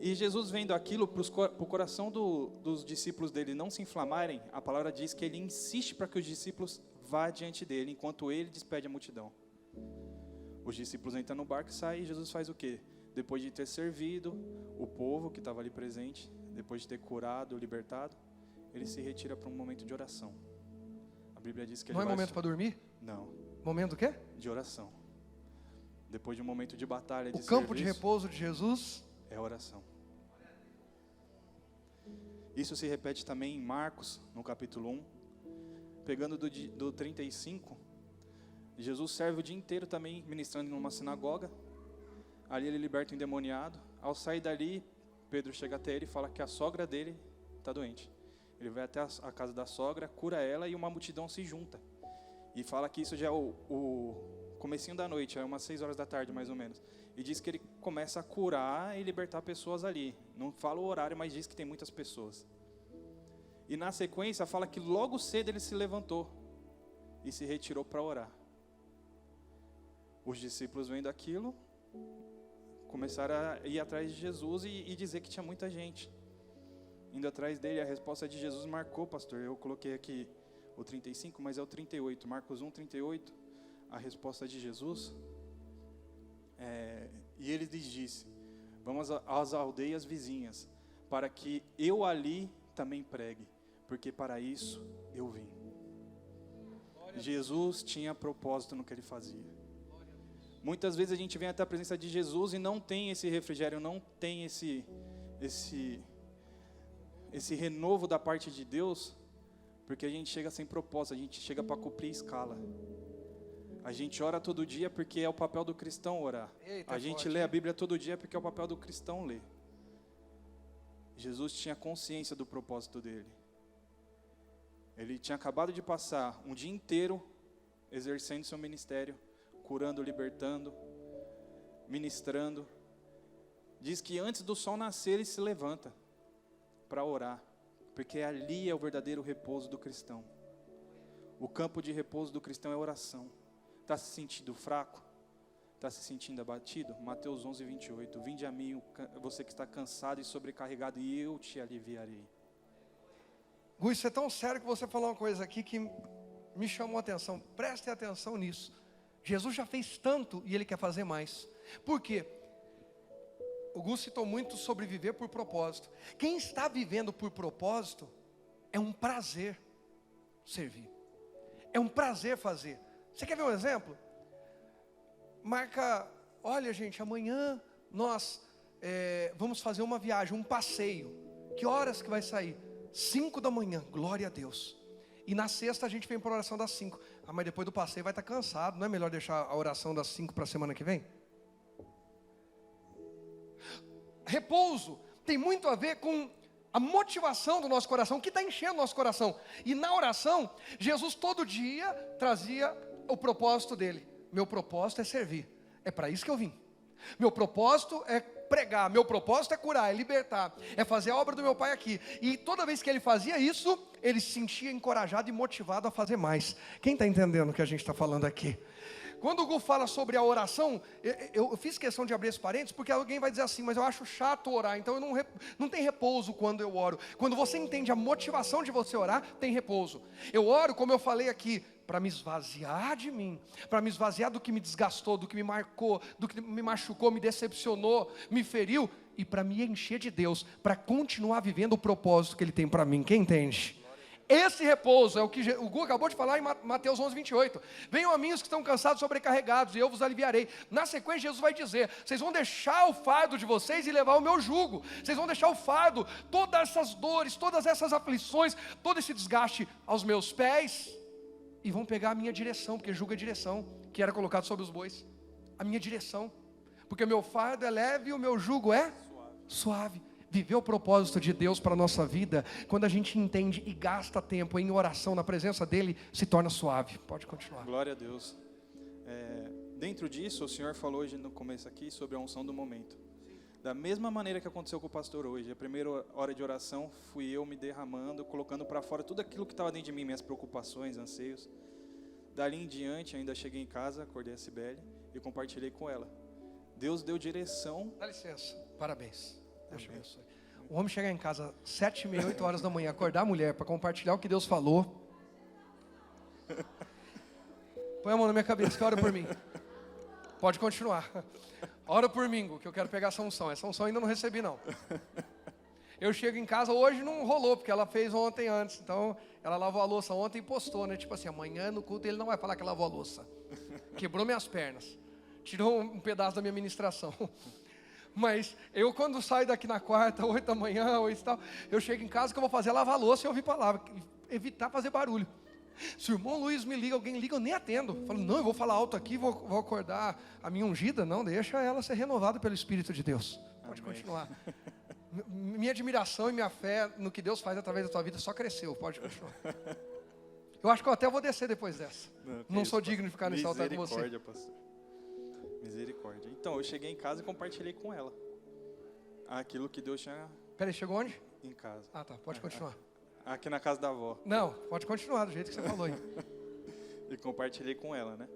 Speaker 2: E Jesus, vendo aquilo, para o coração dos discípulos dele não se inflamarem, a palavra diz que ele insiste para que os discípulos vá diante dele, enquanto ele despede a multidão. Os discípulos entram no barco e saem, e Jesus faz o quê? Depois de ter servido o povo que estava ali presente, depois de ter curado, libertado, ele se retira para um momento de oração. A Bíblia diz que ele
Speaker 1: Não é
Speaker 2: vai...
Speaker 1: momento para dormir?
Speaker 2: Não,
Speaker 1: Momento do quê?
Speaker 2: de oração. Depois de um momento de batalha, de
Speaker 1: O campo de
Speaker 2: serviço,
Speaker 1: repouso de Jesus.
Speaker 2: é oração. Isso se repete também em Marcos, no capítulo 1. Pegando do 35, Jesus serve o dia inteiro também ministrando em uma sinagoga. Ali ele liberta o endemoniado. Ao sair dali, Pedro chega até ele e fala que a sogra dele está doente. Ele vai até a casa da sogra, cura ela e uma multidão se junta. E fala que isso já é o comecinho da noite, é umas 6 horas da tarde mais ou menos. E diz que ele começa a curar e libertar pessoas ali. Não fala o horário, mas diz que tem muitas pessoas. E na sequência fala que logo cedo ele se levantou e se retirou para orar. Os discípulos vendo aquilo, começaram a ir atrás de Jesus e dizer que tinha muita gente indo atrás dele. A resposta de Jesus marcou, pastor. Eu coloquei aqui o 35, mas é o 38. Marcos 1, 38. A resposta de Jesus. E ele lhes disse: vamos às aldeias vizinhas, para que eu ali também pregue, porque para isso eu vim. Jesus tinha propósito no que ele fazia. Muitas vezes a gente vem até a presença de Jesus e não tem esse refrigério, não tem esse renovo da parte de Deus, porque a gente chega sem propósito, a gente chega para cumprir escala. A gente ora todo dia porque é o papel do cristão orar.
Speaker 1: Eita,
Speaker 2: a gente
Speaker 1: forte,
Speaker 2: lê a Bíblia todo dia porque é o papel do cristão ler. Jesus tinha consciência do propósito dele. Ele tinha acabado de passar um dia inteiro exercendo seu ministério, curando, libertando, ministrando. Diz que antes do sol nascer ele se levanta para orar, porque ali é o verdadeiro repouso do cristão. O campo de repouso do cristão é oração. Está se sentindo fraco? Está se sentindo abatido? Mateus 11, 28. Vinde a mim, você que está cansado e sobrecarregado, e eu te aliviarei.
Speaker 1: Gui, isso é tão sério que você falou uma coisa aqui que me chamou a atenção. Prestem atenção nisso. Jesus já fez tanto e ele quer fazer mais. Por quê? O Gus citou muito sobre viver por propósito. Quem está vivendo por propósito, é um prazer servir. É um prazer fazer. Você quer ver um exemplo? Marca, olha gente, amanhã nós vamos fazer uma viagem, um passeio. Que horas que vai sair? 5 da manhã, glória a Deus. E na sexta a gente vem para a oração das 5. Ah, mas depois do passeio vai estar cansado. Não é melhor deixar a oração das 5 para a semana que vem? Repouso. tem muito a ver com a motivação do nosso coração, o que está enchendo o nosso coração. E na oração, Jesus todo dia trazia o propósito dele. Meu propósito é servir, é para isso que eu vim. Meu propósito é pregar, meu propósito é curar, é libertar, é fazer a obra do meu Pai aqui. E toda vez que ele fazia isso, ele se sentia encorajado e motivado a fazer mais. Quem está entendendo o que a gente está falando aqui? Quando o Gu fala sobre a oração, eu fiz questão de abrir esse parênteses, porque alguém vai dizer assim, mas eu acho chato orar, então eu não tem repouso quando eu oro. Quando você entende a motivação de você orar, tem repouso. Eu oro, como eu falei aqui, para me esvaziar de mim, para me esvaziar do que me desgastou, do que me marcou, do que me machucou, me decepcionou, me feriu, e para me encher de Deus, para continuar vivendo o propósito que Ele tem para mim. Quem entende? Esse repouso é o que o Gu acabou de falar em Mateus 11:28. Venham a mim os que estão cansados, sobrecarregados, e eu vos aliviarei. Na sequência, Jesus vai dizer, vocês vão deixar o fardo de vocês e levar o meu jugo. Vocês vão deixar o fardo, todas essas dores, todas essas aflições, todo esse desgaste aos meus pés, e vão pegar a minha direção, porque jugo é direção, que era colocado sobre os bois. A minha direção, porque o meu fardo é leve e o meu jugo é suave. Viver o propósito de Deus para a nossa vida, quando a gente entende e gasta tempo em oração na presença dEle, se torna suave. Pode continuar.
Speaker 2: Glória a Deus. Dentro disso, o Senhor falou hoje no começo aqui sobre a unção do momento. Da mesma maneira que aconteceu com o pastor hoje, a primeira hora de oração fui eu me derramando, colocando para fora tudo aquilo que estava dentro de mim, minhas preocupações, anseios. Dali em diante, ainda cheguei em casa, acordei a Cibele e compartilhei com ela. Deus deu direção.
Speaker 1: Dá licença, parabéns. Deus te abençoe. O homem chegar em casa 7h30, 8 horas da manhã, acordar a mulher para compartilhar o que Deus falou. Põe a mão na minha cabeça que ora por mim. Pode continuar. Ora por mim, que eu quero pegar essa unção. Essa unção ainda não recebi, não. Eu chego em casa, hoje não rolou, porque ela fez ontem antes. Então, ela lavou a louça ontem e postou, né? Tipo assim, amanhã no culto ele não vai falar que lavou a louça. Quebrou minhas pernas. Tirou um pedaço da minha ministração. Mas eu quando saio daqui na quarta, 8 da manhã, 8 e tal, eu chego em casa, o que eu vou fazer é lavar a louça e ouvir palavra, evitar fazer barulho. Se o irmão Luiz me liga, alguém liga, eu nem atendo. Eu falo, não, eu vou falar alto aqui, vou acordar a minha ungida. Não, deixa ela ser renovada pelo Espírito de Deus. Pode
Speaker 2: Amém.
Speaker 1: continuar. Minha admiração e minha fé no que Deus faz através da tua vida só cresceu. Pode continuar. Eu acho que eu até vou descer depois dessa. Não sou digno de ficar nesse altar com você.
Speaker 2: Misericórdia, pastor. Misericórdia. Então, eu cheguei em casa e compartilhei com ela aquilo que Deus tinha
Speaker 1: Peraí, chegou onde?
Speaker 2: em casa.
Speaker 1: Ah, tá, pode continuar.
Speaker 2: Aqui na casa da avó.
Speaker 1: Não, pode continuar do jeito que você falou aí.
Speaker 2: E compartilhei com ela, né?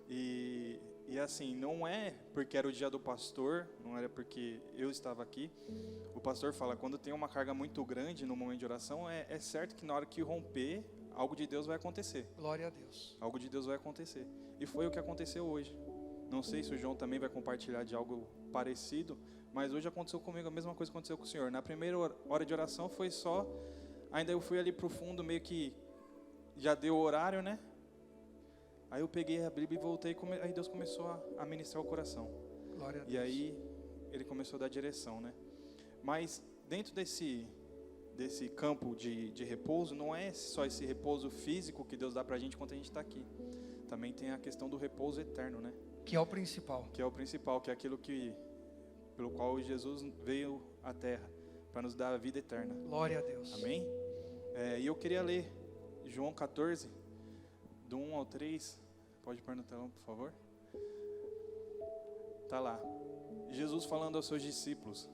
Speaker 2: E assim, não é porque era o dia do pastor, não era porque eu estava aqui. O pastor fala, quando tem uma carga muito grande no momento de oração, é certo que na hora que romper, algo de Deus vai acontecer.
Speaker 1: Glória a Deus.
Speaker 2: Algo de Deus vai acontecer. E foi o que aconteceu hoje. Não sei se o João também vai compartilhar de algo parecido, mas hoje aconteceu comigo a mesma coisa que aconteceu com o Senhor. Na primeira hora de oração foi só, ainda eu fui ali pro fundo, meio que já deu o horário, né? Aí eu peguei a Bíblia e voltei, aí Deus começou a ministrar o coração.
Speaker 1: Glória a Deus.
Speaker 2: E aí Ele começou a dar direção, né? Mas dentro desse campo de repouso, não é só esse repouso físico que Deus dá pra gente quando a gente está aqui. Também tem a questão do repouso eterno, né?
Speaker 1: Que é o principal.
Speaker 2: Que é o principal, que é aquilo pelo qual Jesus veio à Terra, para nos dar a vida eterna.
Speaker 1: Glória a Deus.
Speaker 2: Amém? E eu queria ler João 14, do 1 ao 3. Pode pôr no telão, por favor? Tá lá. Jesus falando aos seus discípulos: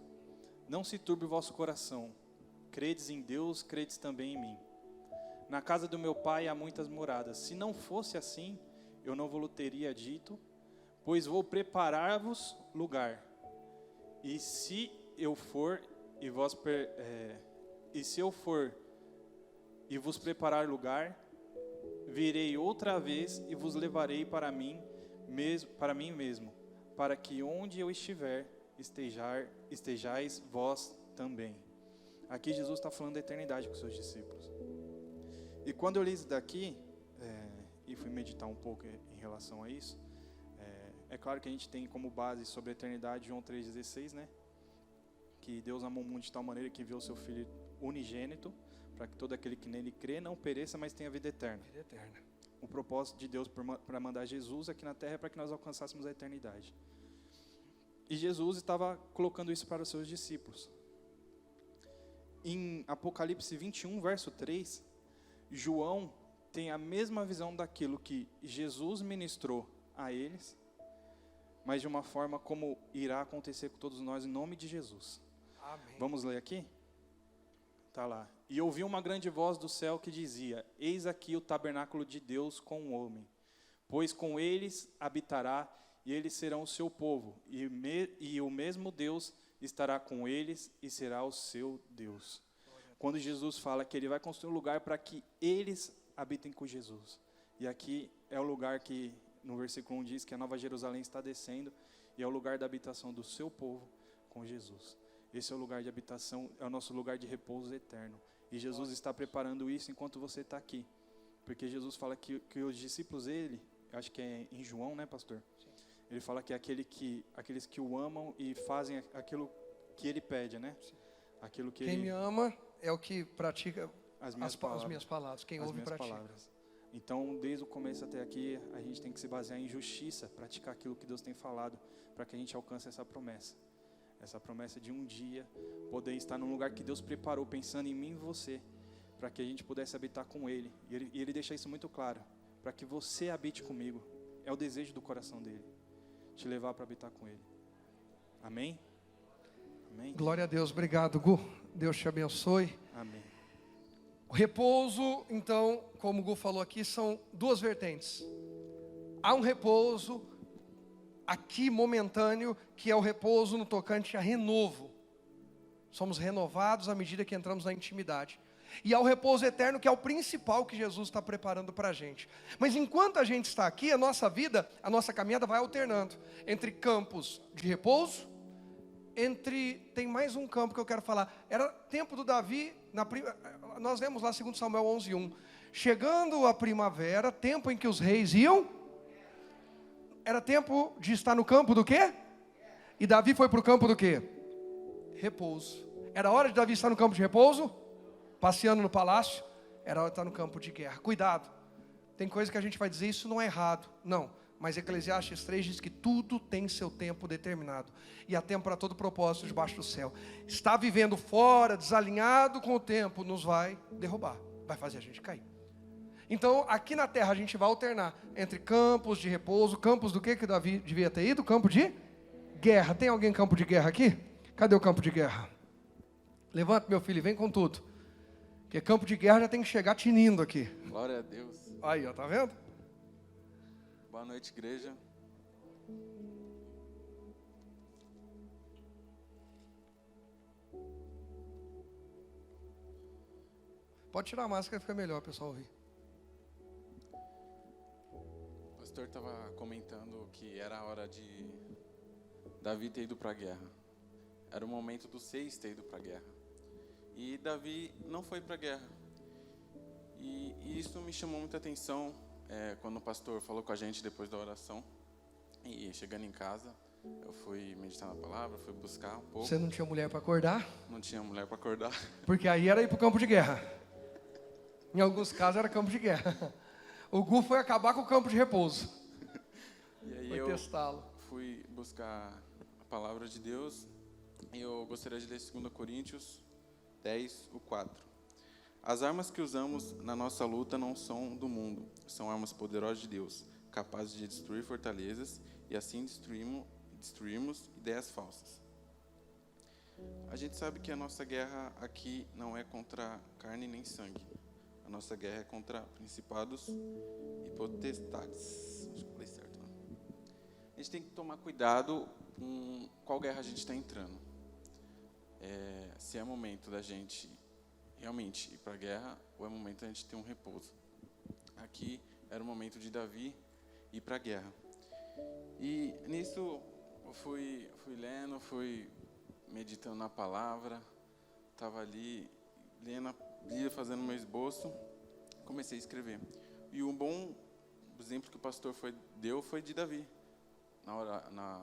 Speaker 2: não se turbe o vosso coração. Credes em Deus, credes também em mim. Na casa do meu Pai há muitas moradas. Se não fosse assim, eu não vos teria dito, pois vou preparar-vos lugar. E se eu for e vos preparar lugar, virei outra vez e vos levarei para mim mesmo, para que onde eu estiver, estejais vós também. Aqui Jesus está falando da eternidade com os seus discípulos. E quando eu li isso daqui, e fui meditar um pouco em relação a isso, é claro que a gente tem como base sobre a eternidade João 3,16, né? Que Deus amou o mundo de tal maneira que enviou o seu Filho unigênito, para que todo aquele que nele crê não pereça, mas tenha vida eterna.
Speaker 1: Vida eterna.
Speaker 2: O propósito de Deus para mandar Jesus aqui na terra é para que nós alcançássemos a eternidade. E Jesus estava colocando isso para os seus discípulos. em Apocalipse 21, verso 3, João tem a mesma visão daquilo que Jesus ministrou a eles, mas de uma forma como irá acontecer com todos nós em nome de Jesus.
Speaker 1: Amém.
Speaker 2: Vamos ler aqui? Tá lá. E ouvi uma grande voz do céu que dizia: eis aqui o tabernáculo de Deus com o homem, pois com eles habitará, e eles serão o seu povo, e o mesmo Deus estará com eles e será o seu Deus. Quando Jesus fala que ele vai construir um lugar para que eles habitem com Jesus. E aqui é o lugar que, no versículo 1 diz que a Nova Jerusalém está descendo, e é o lugar da habitação do seu povo com Jesus. Esse é o lugar de habitação, é o nosso lugar de repouso eterno. E Jesus está preparando isso enquanto você está aqui. Porque Jesus fala que os discípulos dele, acho que é em João, né, pastor? Sim. Ele fala que é aqueles que o amam e fazem aquilo que ele pede, né? Sim. Aquilo que
Speaker 1: Quem me ama é o que pratica
Speaker 2: as minhas
Speaker 1: palavras. Quem ouve, pratica.
Speaker 2: Palavras. Então, desde o começo até aqui, a gente tem que se basear em justiça, praticar aquilo que Deus tem falado, para que a gente alcance essa promessa. Essa promessa de um dia poder estar num lugar que Deus preparou, pensando em mim e você, para que a gente pudesse habitar com Ele. E Ele deixa isso muito claro, para que você habite comigo. É o desejo do coração dEle, te levar para habitar com Ele. Amém? Amém?
Speaker 1: Glória a Deus, obrigado, Gu. Deus te abençoe.
Speaker 2: Amém.
Speaker 1: O repouso, então, como o Gu falou aqui, são duas vertentes. Há um repouso aqui momentâneo, que é o repouso no tocante a renovo. Somos renovados à medida que entramos na intimidade. E há o repouso eterno, que é o principal que Jesus está preparando para a gente. Mas enquanto a gente está aqui, a nossa vida, a nossa caminhada vai alternando entre campos de repouso, tem mais um campo que eu quero falar. Era tempo do Davi, nós vemos lá 2 Samuel 11:1. Chegando a primavera, tempo em que os reis iam. Era tempo de estar no campo do quê? E Davi foi para o campo do quê? Repouso. Era hora de Davi estar no campo de repouso? Passeando no palácio? Era hora de estar no campo de guerra. Cuidado. Tem coisa que a gente vai dizer, isso não é errado. Não. Mas Eclesiastes 3 diz que tudo tem seu tempo determinado. E há tempo para todo propósito debaixo do céu. Estar vivendo fora, desalinhado com o tempo, nos vai derrubar. Vai fazer a gente cair. Então, aqui na terra a gente vai alternar entre campos de repouso, campos do que Davi devia ter ido? Campo de guerra. Tem alguém em campo de guerra aqui? Cadê o campo de guerra? Levanta, meu filho, e vem com tudo. Porque campo de guerra já tem que chegar tinindo aqui.
Speaker 3: Glória a Deus.
Speaker 1: Aí, ó, tá vendo?
Speaker 3: Boa noite, igreja.
Speaker 1: Pode tirar a máscara, fica melhor, pessoal ouvir.
Speaker 3: O pastor estava comentando que era a hora de Davi ter ido para a guerra. Era o momento dos 6 ter ido para a guerra. E Davi não foi para a guerra. E isso me chamou muita atenção quando o pastor falou com a gente depois da oração. E chegando em casa, eu fui meditar na palavra, fui buscar um pouco.
Speaker 1: Você não tinha mulher para acordar?
Speaker 3: Não tinha mulher para acordar.
Speaker 1: Porque aí era ir para o campo de guerra. Em alguns casos era campo de guerra. O Gu foi acabar com o campo de repouso.
Speaker 3: E aí
Speaker 1: foi testá-lo.
Speaker 3: Fui buscar a palavra de Deus. E eu gostaria de ler 2 Coríntios 10, o 4. As armas que usamos na nossa luta não são do mundo. São armas poderosas de Deus, capazes de destruir fortalezas e assim destruirmos ideias falsas. A gente sabe que a nossa guerra aqui não é contra carne nem sangue. A nossa guerra é contra principados e potestades. Acho que falei certo, não? A gente tem que tomar cuidado com qual guerra a gente está entrando. Se é momento da gente realmente ir para a guerra ou é momento da gente ter um repouso. Aqui era o momento de Davi ir para a guerra. E nisso eu fui lendo, fui meditando na palavra, estava ali lendo a Bíblia, fazendo meu esboço, comecei a escrever. E um bom exemplo que o pastor deu foi de Davi.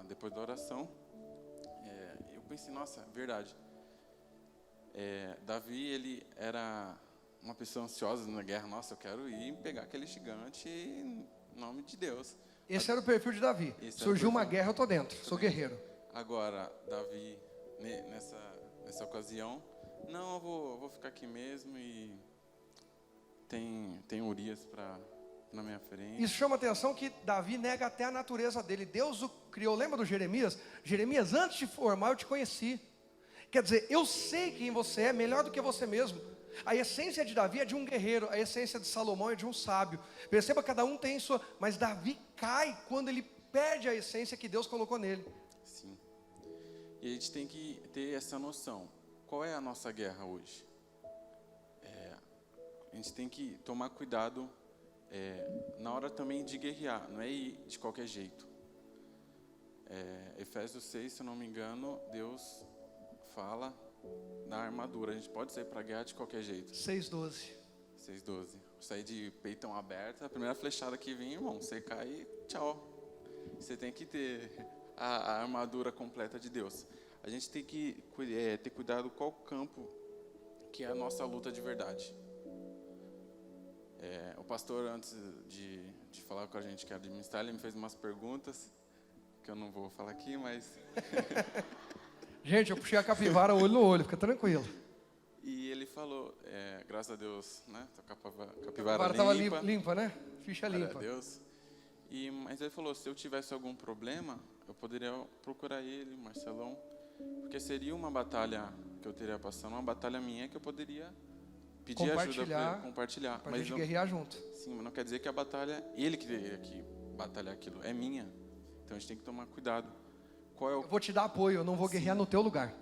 Speaker 3: Depois da oração, eu pensei, nossa, verdade. Davi, ele era uma pessoa ansiosa na guerra. Nossa, eu quero ir pegar aquele gigante em nome de Deus.
Speaker 1: Esse era o perfil de Davi. Surgiu uma guerra, eu estou dentro, sou guerreiro.
Speaker 3: Agora, Davi, nessa ocasião, não, eu vou ficar aqui mesmo e tem Urias na minha frente.
Speaker 1: Isso chama atenção que Davi nega até a natureza dele. Deus o criou, lembra do Jeremias? Jeremias, antes de formar eu te conheci. Quer dizer, eu sei quem você é melhor do que você mesmo. A essência de Davi é de um guerreiro, a essência de Salomão é de um sábio. Perceba, cada um tem sua, mas Davi cai quando ele perde a essência que Deus colocou nele.
Speaker 3: Sim. E a gente tem que ter essa noção. Qual é a nossa guerra hoje? A gente tem que tomar cuidado na hora também de guerrear, não é ir de qualquer jeito. Efésios 6, se eu não me engano, Deus fala da armadura. A gente pode sair para a guerra de qualquer jeito.
Speaker 1: 6:12.
Speaker 3: 6:12. Sair de peitão aberto, a primeira flechada que vem, irmão, você cai e tchau. Você tem que ter a armadura completa de Deus. A gente tem que ter cuidado qual campo que é a nossa luta de verdade. O pastor, antes de falar com a gente que era de ministrar, ele me fez umas perguntas, que eu não vou falar aqui, mas...
Speaker 1: Gente, eu puxei a capivara olho no olho, fica tranquilo.
Speaker 3: E ele falou, graças a Deus, né? A capivara
Speaker 1: Capivara estava limpa, né? Ficha limpa.
Speaker 3: Glória a Deus. Mas ele falou, se eu tivesse algum problema, eu poderia procurar ele, Marcelão, porque seria uma batalha que eu teria passando, uma batalha minha que eu poderia pedir ajuda para ele compartilhar.
Speaker 1: Para a gente guerrear junto.
Speaker 3: Sim, mas não quer dizer que a batalha, ele que teria que batalhar aquilo, é minha. Então a gente tem que tomar cuidado.
Speaker 1: Eu vou te dar apoio, eu não vou guerrear no teu lugar.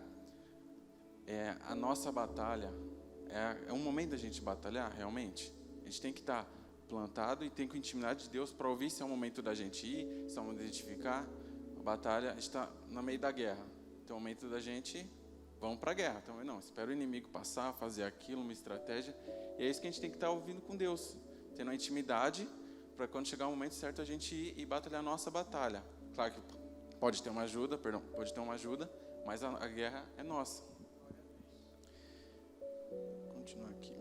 Speaker 3: A nossa batalha, é um momento da gente batalhar, realmente. A gente tem que estar plantado e tem que intimidade de Deus para ouvir se é o momento da gente ir, se é o momento de identificar. A batalha, a gente está no meio da guerra. Então é o momento da gente, vamos para a guerra. Então não, espera o inimigo passar, fazer aquilo, uma estratégia. E é isso que a gente tem que estar ouvindo com Deus. Tendo a intimidade, para quando chegar o momento certo a gente ir e batalhar a nossa batalha. Claro que pode ter uma ajuda, mas a guerra é nossa. Vou continuar aqui.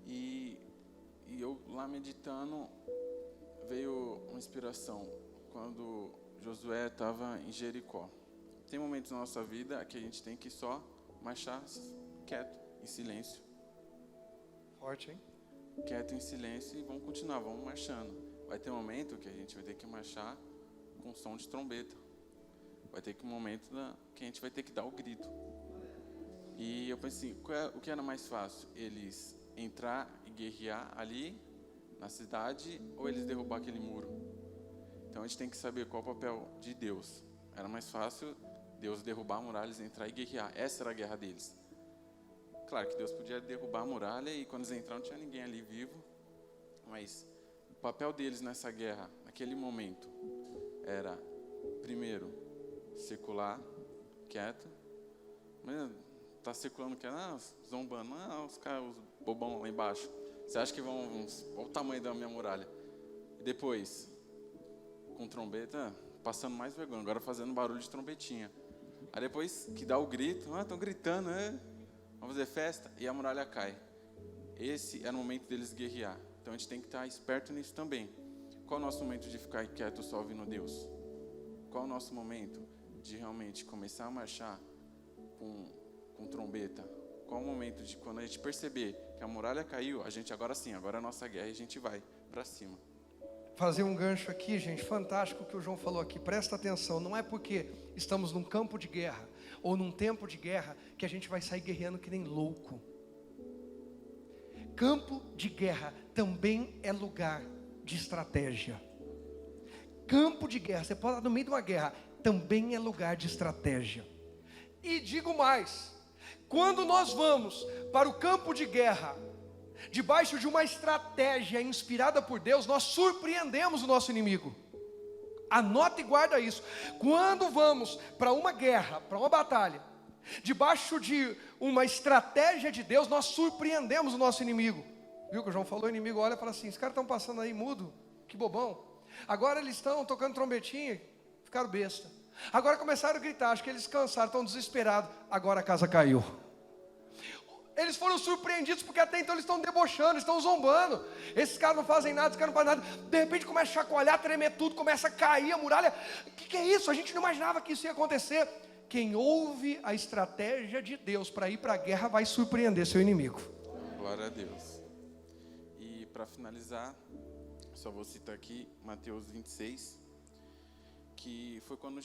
Speaker 3: E eu lá meditando, veio uma inspiração quando Josué estava em Jericó. Tem momentos na nossa vida que a gente tem que só marchar quieto, em silêncio.
Speaker 1: Forte, hein?
Speaker 3: Quieto, em silêncio e vamos continuar, vamos marchando. Vai ter um momento que a gente vai ter que marchar com som de trombeta. Vai ter que um momento que a gente vai ter que dar o grito. E eu pensei, o que era mais fácil? Eles entrar e guerrear ali na cidade ou eles derrubar aquele muro? Então a gente tem que saber qual é o papel de Deus. Era mais fácil Deus derrubar a muralha, eles entrar e guerrear. Essa era a guerra deles. Claro que Deus podia derrubar a muralha e quando eles entraram não tinha ninguém ali vivo. Mas o papel deles nessa guerra, naquele momento, era, primeiro, circular, quieto. Mas tá circulando quieto, zombando, os caras, os bobão lá embaixo. Você acha que vão olha o tamanho da minha muralha. E depois, com trombeta, passando mais vergonha, agora fazendo barulho de trombetinha. Aí depois que dá o grito, estão gritando, vamos fazer festa, e a muralha cai. Esse era o momento deles guerrear. Então a gente tem que estar esperto nisso também. Qual é o nosso momento de ficar quieto só ouvindo Deus? Qual é o nosso momento de realmente começar a marchar com trombeta? Qual é o momento de quando a gente perceber que a muralha caiu, a gente agora sim, agora é a nossa guerra e a gente vai para cima.
Speaker 1: Fazer um gancho aqui, gente, fantástico o que o João falou aqui, presta atenção, não é porque estamos num campo de guerra ou num tempo de guerra que a gente vai sair guerreando que nem louco. Campo de guerra também é lugar de estratégia. Campo de guerra, você pode estar no meio de uma guerra, também é lugar de estratégia. E digo mais, quando nós vamos para o campo de guerra, debaixo de uma estratégia inspirada por Deus, nós surpreendemos o nosso inimigo. Anota e guarda isso. Quando vamos para uma guerra, para uma batalha, debaixo de uma estratégia de Deus, nós surpreendemos o nosso inimigo. Viu que o João falou? O inimigo olha e fala assim: os caras estão passando aí mudo, que bobão. Agora eles estão tocando trombetinha, ficaram besta. Agora começaram a gritar, acho que eles cansaram, estão desesperados. Agora a casa caiu. Eles foram surpreendidos porque até então eles estão debochando, estão zombando. Esses caras não fazem nada, esses caras não fazem nada. De repente começa a chacoalhar, tremer tudo, começa a cair a muralha. O que é isso? A gente não imaginava que isso ia acontecer. Quem ouve a estratégia de Deus para ir para a guerra vai surpreender seu inimigo.
Speaker 3: Glória a Deus. E para finalizar, só vou citar aqui Mateus 26, que foi quando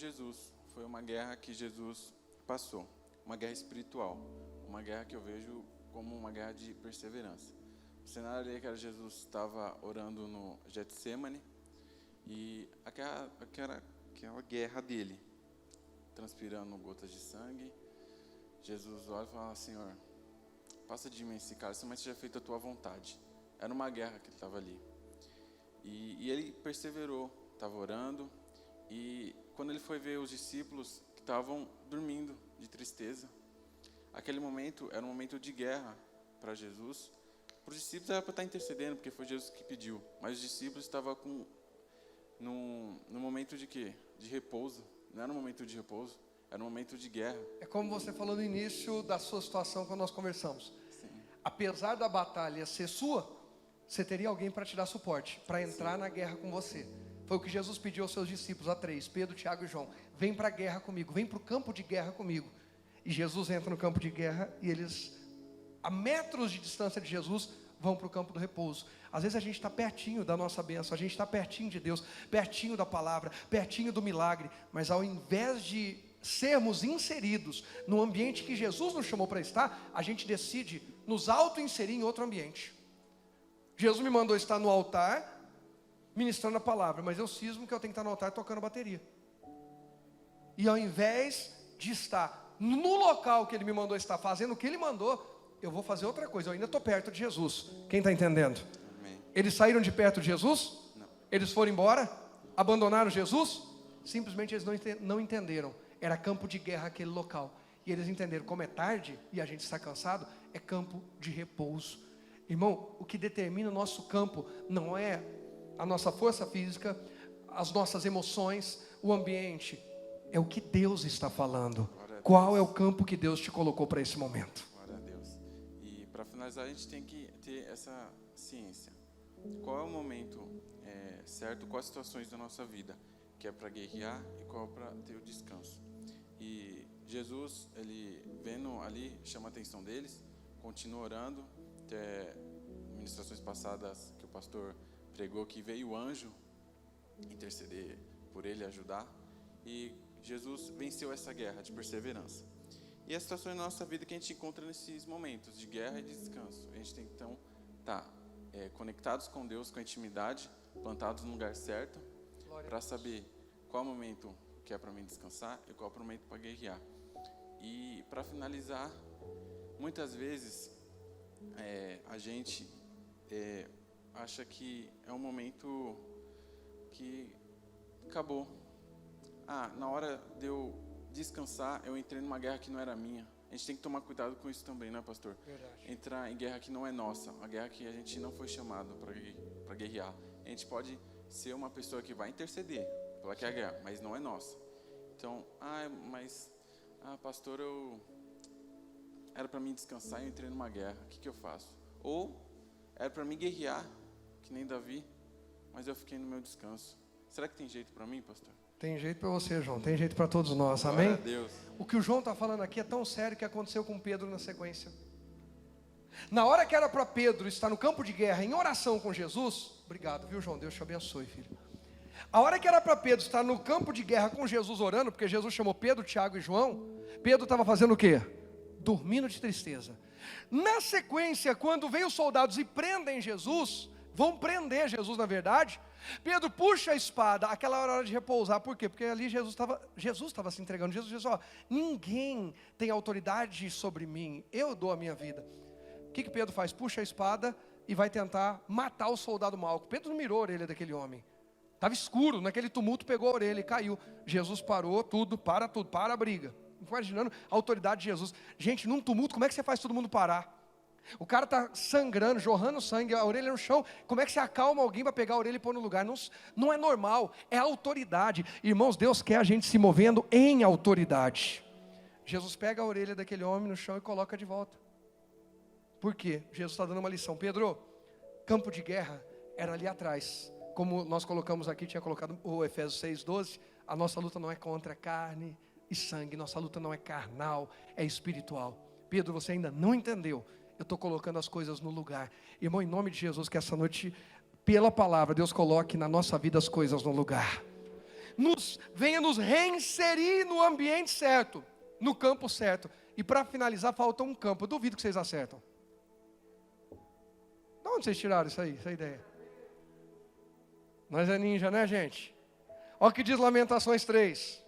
Speaker 3: foi uma guerra que Jesus passou, uma guerra espiritual, uma guerra que eu vejo como uma guerra de perseverança. O cenário ali que era Jesus estava orando no Getsêmani, e aquela guerra dele, transpirando gotas de sangue, Jesus olha e fala: Senhor, passa de mim esse cálice, mas seja feita a tua vontade. Era uma guerra que ele estava ali. E ele perseverou, estava orando, e quando ele foi ver os discípulos que estavam dormindo de tristeza, aquele momento era um momento de guerra para Jesus. Para os discípulos era para estar intercedendo, porque foi Jesus que pediu, mas os discípulos estavam num momento de quê? De repouso. Não era um momento de repouso, era um momento de guerra.
Speaker 1: É como você falou no início da sua situação quando nós conversamos.
Speaker 3: Sim.
Speaker 1: Apesar da batalha ser sua, você teria alguém para te dar suporte, para entrar na guerra com você. Foi o que Jesus pediu aos seus discípulos, a 3, Pedro, Tiago e João: vem para a guerra comigo, vem para o campo de guerra comigo. E Jesus entra no campo de guerra e eles, a metros de distância de Jesus, vão para o campo do repouso. Às vezes a gente está pertinho da nossa bênção, a gente está pertinho de Deus, pertinho da palavra, pertinho do milagre, mas ao invés de sermos inseridos no ambiente que Jesus nos chamou para estar, a gente decide nos auto-inserir em outro ambiente. Jesus me mandou estar no altar, ministrando a palavra, mas eu cismo que eu tenho que estar no altar tocando bateria. E ao invés de estar no local que Ele me mandou estar, fazendo o que Ele mandou, eu vou fazer outra coisa. Eu ainda estou perto de Jesus. Quem está entendendo?
Speaker 3: Amém.
Speaker 1: Eles saíram de perto de Jesus?
Speaker 3: Não.
Speaker 1: Eles foram embora? Abandonaram Jesus? Simplesmente eles não entenderam. Era campo de guerra aquele local. E eles entenderam: como é tarde e a gente está cansado, é campo de repouso. Irmão, o que determina o nosso campo não é a nossa força física, as nossas emoções, o ambiente. É o que Deus está falando. Qual é o campo que Deus te colocou para esse momento?
Speaker 3: Glória a Deus. E para finalizar, a gente tem que ter essa ciência. Qual é o momento certo, quais situações da nossa vida que é para guerrear e qual é para ter o descanso. E Jesus, ele vendo ali, chama a atenção deles, continua orando. Até ministrações passadas que o pastor pregou, que veio o anjo interceder por ele, ajudar, e Jesus venceu essa guerra de perseverança. E as situações na nossa vida que a gente encontra nesses momentos de guerra e de descanso, a gente tem que então estar conectados com Deus, com a intimidade, plantados no lugar certo, para saber qual momento que é para mim descansar e qual é o momento para guerrear. E para finalizar, muitas vezes a gente acha que é um momento que acabou. Na hora de eu descansar, eu entrei numa guerra que não era minha. A gente tem que tomar cuidado com isso também, né, pastor?
Speaker 1: Verdade.
Speaker 3: Entrar em guerra que não é nossa, uma guerra que a gente não foi chamado para guerrear. A gente pode ser uma pessoa que vai interceder pela que é a guerra, mas não é nossa. Então, pastor, era para mim descansar e eu entrei numa guerra, o que eu faço? Ou era para mim guerrear, que nem Davi, mas eu fiquei no meu descanso. Será que tem jeito para mim, pastor?
Speaker 1: Tem jeito para você, João, tem jeito para todos nós,
Speaker 3: Glória
Speaker 1: amém?
Speaker 3: a Deus.
Speaker 1: O que o João está falando aqui é tão sério que aconteceu com Pedro na sequência. Na hora que era para Pedro estar no campo de guerra em oração com Jesus, obrigado, viu, João? Deus te abençoe, filho. A hora que era para Pedro estar no campo de guerra com Jesus orando, porque Jesus chamou Pedro, Tiago e João, Pedro estava fazendo o quê? Dormindo de tristeza. Na sequência, quando vem os soldados e prendem Jesus, vão prender Jesus na verdade, Pedro puxa a espada, aquela hora de repousar. Por quê? Porque ali Jesus estava se entregando. Jesus disse: ninguém tem autoridade sobre mim, eu dou a minha vida. O que Pedro faz? Puxa a espada e vai tentar matar o soldado Malco. Pedro não mirou a orelha daquele homem, estava escuro, naquele tumulto pegou a orelha e caiu. Jesus parou tudo, para a briga. Imaginando a autoridade de Jesus. Gente, num tumulto, como é que você faz todo mundo parar? O cara está sangrando, jorrando sangue, a orelha no chão. Como é que você acalma alguém para pegar a orelha e pôr no lugar? Não é normal, é autoridade. Irmãos, Deus quer a gente se movendo em autoridade. Jesus pega a orelha daquele homem no chão e coloca de volta. Por quê? Jesus está dando uma lição. Pedro, campo de guerra era ali atrás. Como nós colocamos aqui, tinha colocado o Efésios 6:12. A nossa luta não é contra carne e e sangue. Nossa luta não é carnal, é espiritual. Pedro, você ainda não entendeu. Eu estou colocando as coisas no lugar. Irmão, em nome de Jesus, que essa noite, pela palavra, Deus coloque na nossa vida as coisas no lugar. Venha nos reinserir no ambiente certo, no campo certo. E para finalizar, falta um campo. Eu duvido que vocês acertam. De onde vocês tiraram isso aí, essa ideia? Nós é ninja, né, gente? Olha o que diz Lamentações 3.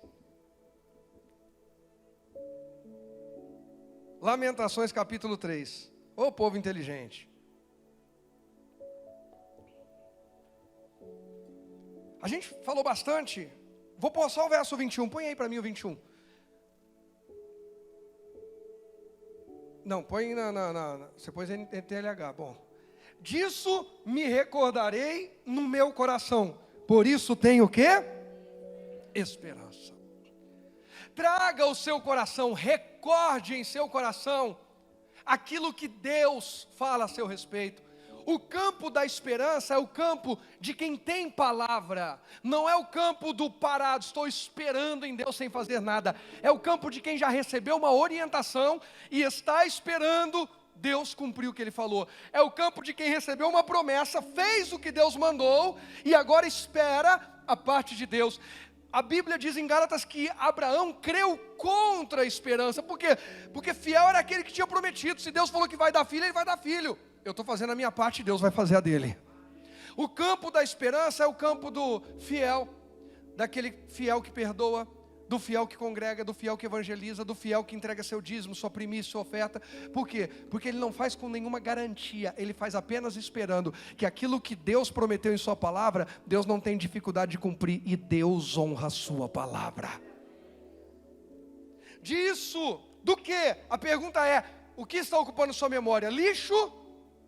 Speaker 1: Lamentações capítulo 3. Ô povo inteligente. A gente falou bastante. Vou pôr só o verso 21. Põe aí para mim o 21. Não, põe você pôs em TLH. Bom. Disso me recordarei no meu coração. Por isso tenho o quê? Esperança. Traga ao seu coração, recorde em seu coração aquilo que Deus fala a seu respeito. O campo da esperança é o campo de quem tem palavra. Não é o campo do parado, estou esperando em Deus sem fazer nada. É o campo de quem já recebeu uma orientação e está esperando Deus cumprir o que Ele falou. É o campo de quem recebeu uma promessa, fez o que Deus mandou e agora espera a parte de Deus. A Bíblia diz em Gálatas que Abraão creu contra a esperança. Por quê? Porque fiel era aquele que tinha prometido. Se Deus falou que vai dar filho, Ele vai dar filho. Eu estou fazendo a minha parte, Deus vai fazer a dele. O campo da esperança é o campo do fiel, daquele fiel que perdoa, do fiel que congrega, do fiel que evangeliza, do fiel que entrega seu dízimo, sua primícia, sua oferta. Por quê? Porque ele não faz com nenhuma garantia, ele faz apenas esperando que aquilo que Deus prometeu em sua palavra, Deus não tem dificuldade de cumprir, e Deus honra a sua palavra. Disso, do que? A pergunta é, o que está ocupando sua memória? Lixo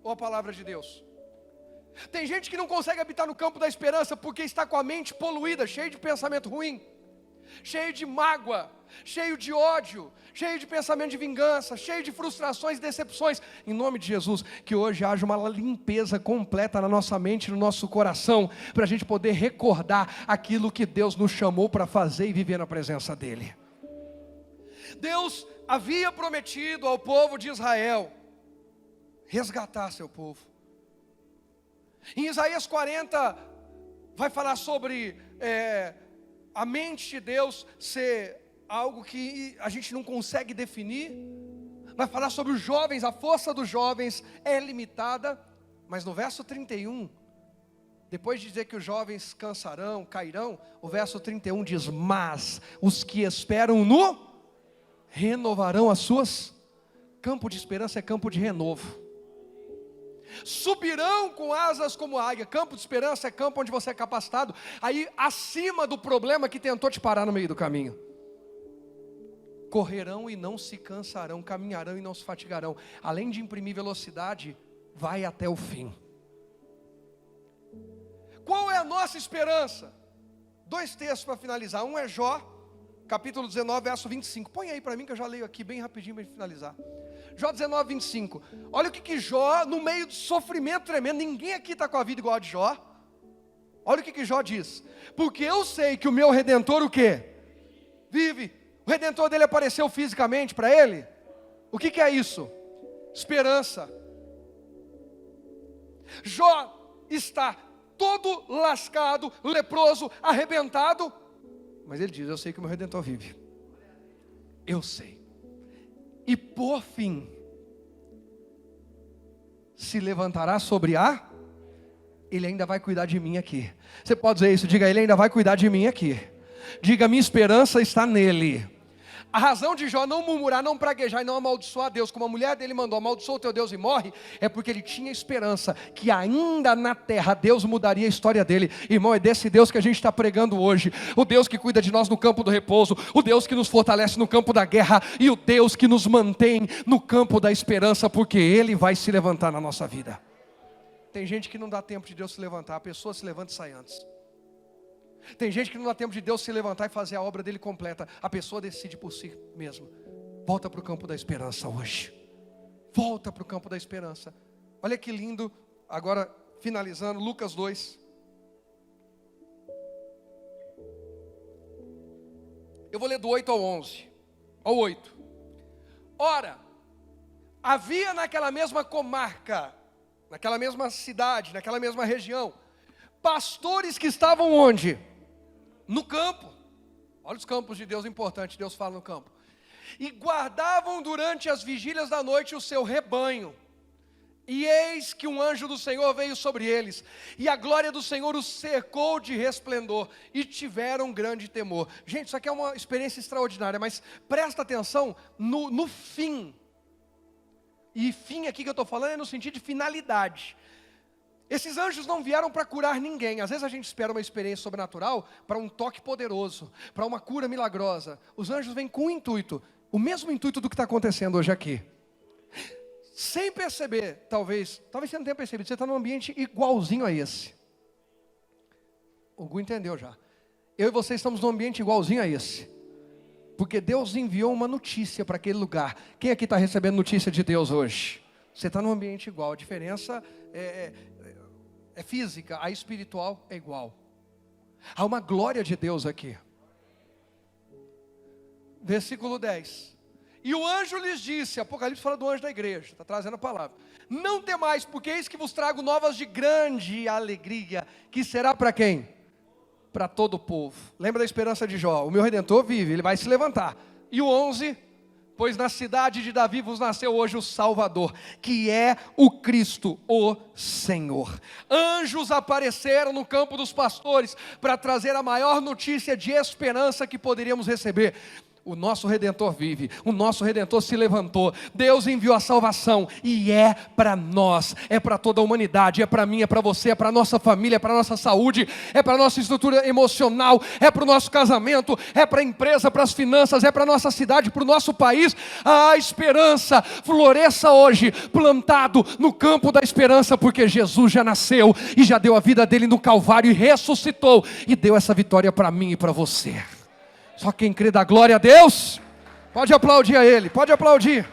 Speaker 1: ou a palavra de Deus? Tem gente que não consegue habitar no campo da esperança porque está com a mente poluída, cheio de pensamento ruim, cheio de mágoa, cheio de ódio, cheio de pensamento de vingança, cheio de frustrações e decepções. Em nome de Jesus, que hoje haja uma limpeza completa na nossa mente, no nosso coração, para a gente poder recordar aquilo que Deus nos chamou para fazer e viver na presença dEle. Deus havia prometido ao povo de Israel resgatar seu povo. Em Isaías 40 vai falar sobre a mente de Deus ser algo que a gente não consegue definir. Vai falar sobre os jovens, a força dos jovens é limitada. Mas no verso 31, depois de dizer que os jovens cansarão, cairão, o verso 31 diz: mas os que esperam no renovarão as suas. Campo de esperança é campo de renovo. Subirão com asas como águia. Campo de esperança é campo onde você é capacitado aí acima do problema que tentou te parar no meio do caminho. Correrão e não se cansarão, caminharão e não se fatigarão. Além de imprimir velocidade, vai até o fim. Qual é a nossa esperança? 2 textos para finalizar. Um é Jó, capítulo 19, verso 25. Põe aí para mim que eu já leio aqui bem rapidinho para finalizar. Jó 19, 25. Olha o que Jó, no meio de sofrimento tremendo, ninguém aqui está com a vida igual a de Jó. Olha o que Jó diz: porque eu sei que o meu Redentor o quê? Vive. O Redentor dele apareceu fisicamente para ele. O que é isso? Esperança. Jó está todo lascado, leproso, arrebentado, mas ele diz: eu sei que o meu Redentor vive. Eu sei. E por fim, se levantará sobre ele ainda vai cuidar de mim aqui. Você pode dizer isso? Diga: ele ainda vai cuidar de mim aqui. Diga: minha esperança está nele. A razão de Jó não murmurar, não praguejar e não amaldiçoar Deus, como a mulher dele mandou: amaldiçoa o teu Deus e morre, é porque ele tinha esperança que ainda na terra Deus mudaria a história dele. Irmão, é desse Deus que a gente está pregando hoje. O Deus que cuida de nós no campo do repouso, o Deus que nos fortalece no campo da guerra, e o Deus que nos mantém no campo da esperança, porque Ele vai se levantar na nossa vida. Tem gente que não dá tempo de Deus se levantar, a pessoa se levanta e sai antes. Tem gente que não dá tempo de Deus se levantar e fazer a obra dele completa. A pessoa decide por si mesma. Volta para o campo da esperança hoje. Volta para o campo da esperança. Olha que lindo. Agora finalizando, Lucas 2. Eu vou ler do 8 ao 11, ao 8. Ora, havia naquela mesma comarca, naquela mesma cidade, naquela mesma região, pastores que estavam onde? No campo. Olha os campos de Deus importantes, Deus fala no campo. E guardavam durante as vigílias da noite o seu rebanho. E eis que um anjo do Senhor veio sobre eles, e a glória do Senhor os cercou de resplendor, e tiveram grande temor. Gente, isso aqui é uma experiência extraordinária, mas presta atenção no fim. E fim aqui que eu estou falando é no sentido de finalidade. Esses anjos não vieram para curar ninguém. Às vezes a gente espera uma experiência sobrenatural para um toque poderoso, para uma cura milagrosa. Os anjos vêm com um intuito, o mesmo intuito do que está acontecendo hoje aqui. Sem perceber, talvez você não tenha percebido, você está num ambiente igualzinho a esse. O Gu entendeu já. Eu e você estamos num ambiente igualzinho a esse. Porque Deus enviou uma notícia para aquele lugar. Quem aqui está recebendo notícia de Deus hoje? Você está num ambiente igual, a diferença é física, a espiritual é igual. Há uma glória de Deus aqui. Versículo 10. E o anjo lhes disse, Apocalipse fala do anjo da igreja, está trazendo a palavra. Não temais, porque eis que vos trago novas de grande alegria, que será para quem? Para todo o povo. Lembra da esperança de Jó? O meu Redentor vive, ele vai se levantar. E o 11, pois na cidade de Davi vos nasceu hoje o Salvador, que é o Cristo, o Senhor. Anjos apareceram no campo dos pastores, para trazer a maior notícia de esperança que poderíamos receber. O nosso Redentor vive, o nosso Redentor se levantou, Deus enviou a salvação, e é para nós, é para toda a humanidade, é para mim, é para você, é para a nossa família, é para a nossa saúde, é para a nossa estrutura emocional, é para o nosso casamento, é para a empresa, para as finanças, é para a nossa cidade, para o nosso país. A esperança floresça hoje, plantado no campo da esperança, porque Jesus já nasceu, e já deu a vida dele no Calvário, e ressuscitou, e deu essa vitória para mim e para você. Só quem crê dá glória a Deus. Pode aplaudir a Ele, pode aplaudir.